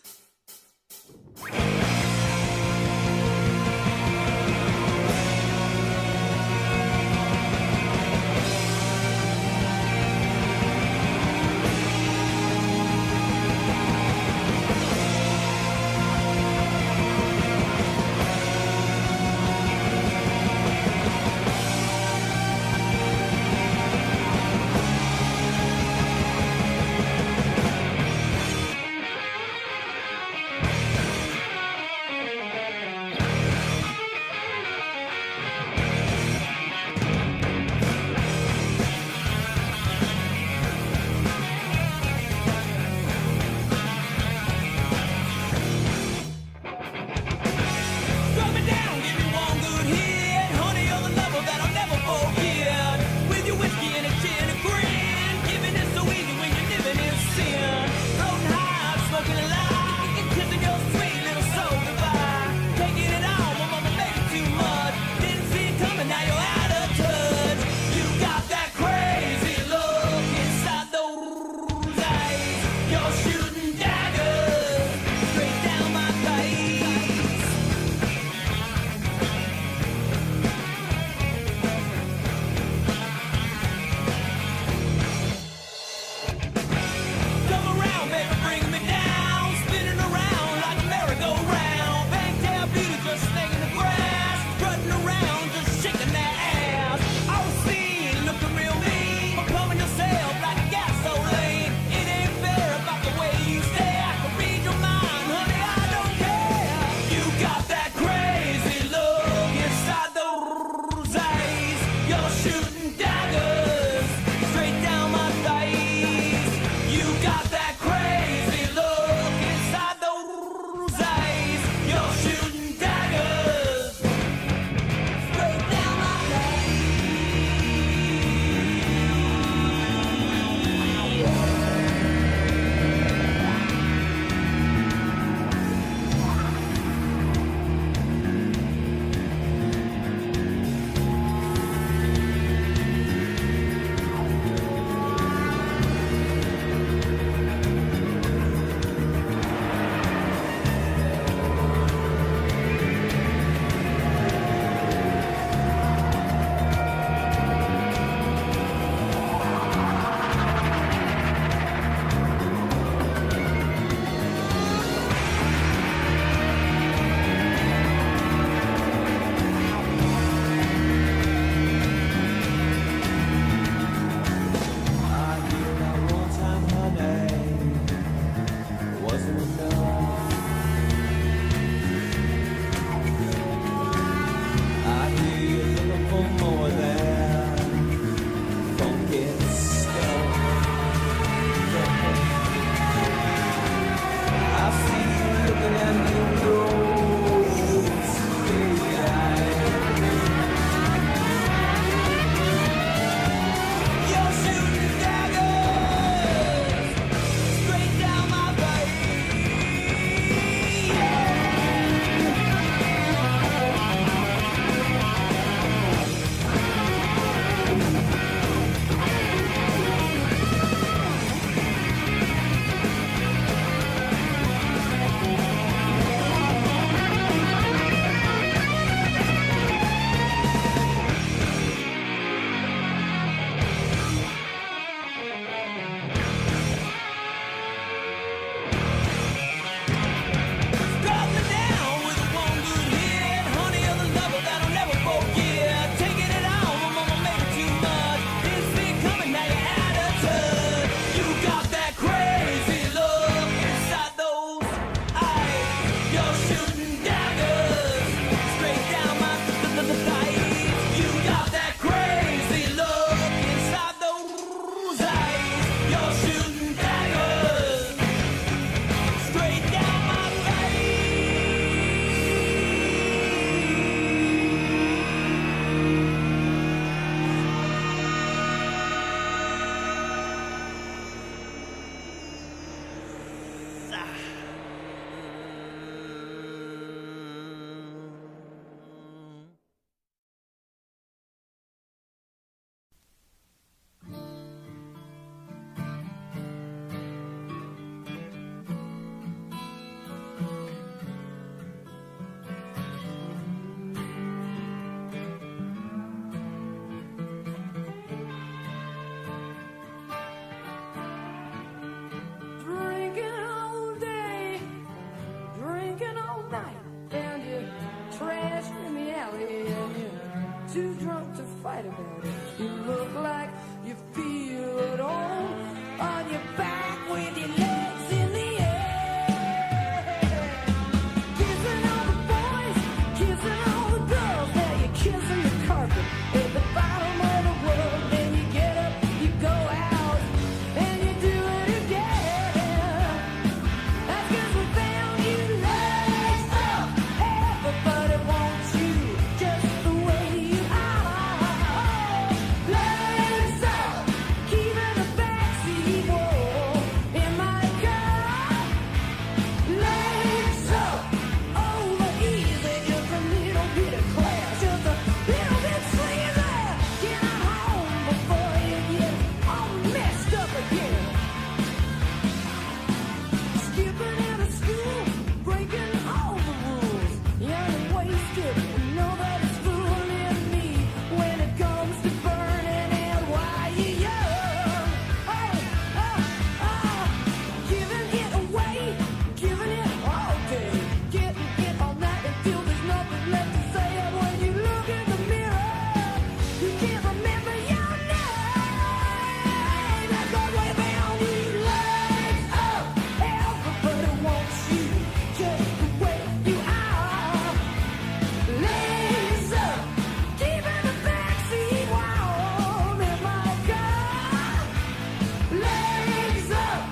that if you look like you feel at home on your back with your legs in the air. Kissing all the boys, kissing all the girls, now you're kissing the carpet at the bottom of the world. Then you get up, you go out, and you do it again. That's 'cause we found you legs up. Everybody wants you just the way you are. Legs up, keeping the backseat warm in my car. Legs up, over easy, just a little bit of class, just a little bit sleazy. Get home before you get all messed up again. Skipping out of school, breaking all the rules. Young and wasted, nobody's fooling me when it comes to burning it while you're young. Giving it away, giving it all day, getting it all night until there's nothing left to say. And when you look in the mirror, you can't remember your name. That's why we found you. Legs up, everybody wants you just the way you are. Legs up, keeping the backseat warm in my car. Legs up,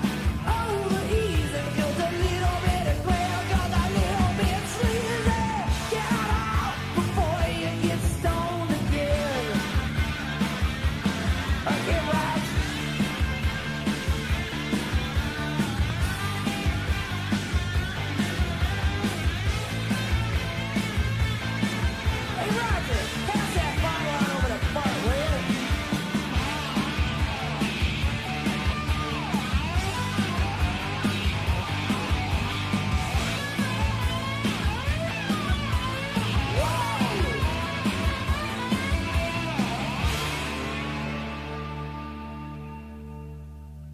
over easy, just a little bit of glare, just a little bit sleazy. Get out before you get stoned again. Okay, right. Hey, Roger, pass that bottle on over to Bart, will you?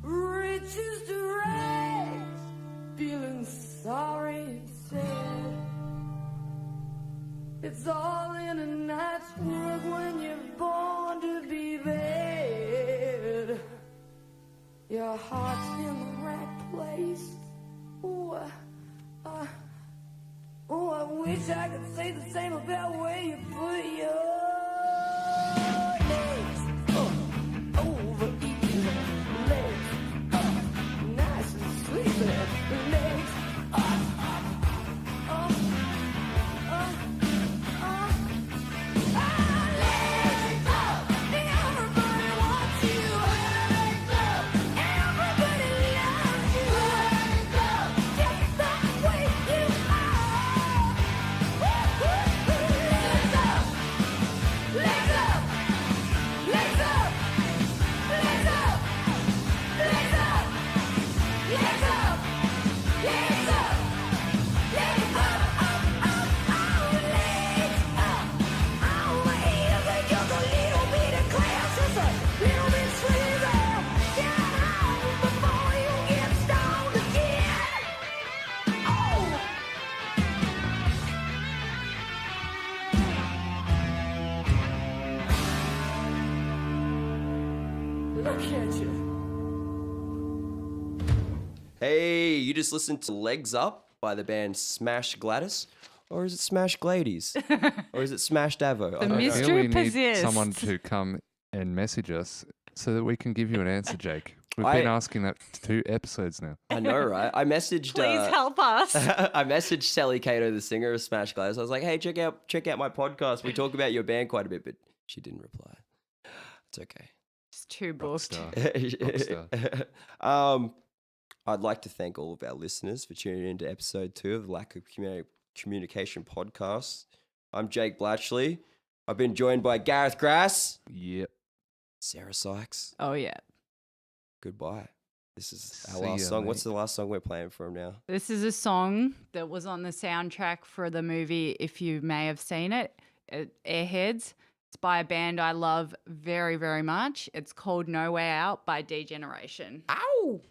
Riches to rags, feeling sorry and sad. It's all in a night's work when you're born to be bad. Your heart's in the right place. I wish I could say the same about where you put your legs up, over easy, legs up, nice and sleepy, legs up, up, up, up. Legs up, everybody wants you. Legs up, everybody loves you. Legs up, just the way you are. Legs up, legs up, legs up, legs up, legs up, legs up, legs up, legs up, up, up, oh, legs up. Oh, easy, just a little bit of class, just a little bit sleazy. Get home before you get stoned again. Oh. Look at you. Hey, you just listened to Legs Up by the band Smash Gladys. Or is it Smash Gladies? Or is it Smash Davo? I don't know. I feel Mystery we need persists. someone to come and message us so that we can give you an answer, Jake. We've I- been asking that for 2 episodes now. I know, right? I messaged. Please help us. I messaged Sally Cato, the singer of Smash Gladys. I was like, "Hey, check out my podcast. We talk about your band quite a bit," but she didn't reply. It's okay. It's too booked. Rockstar. I'd like to thank all of our listeners for tuning in to episode 2 of the Lack of Communication podcast. I'm Jake Blatchly. I've been joined by Gareth Gras, Yep. Sarah Sykes. Oh yeah. Goodbye. This is our See last ya, song. What's mate. the last song we're playing from now? This is a song that was on the soundtrack for the movie, if you may have seen it, Airheads. It's by a band I love very, very much. It's called No Way Out by D-Generation. Ow!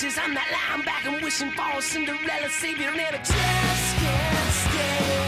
stitches. I'm that lying back and wishing for a Cinderella savior, and it just can't stay.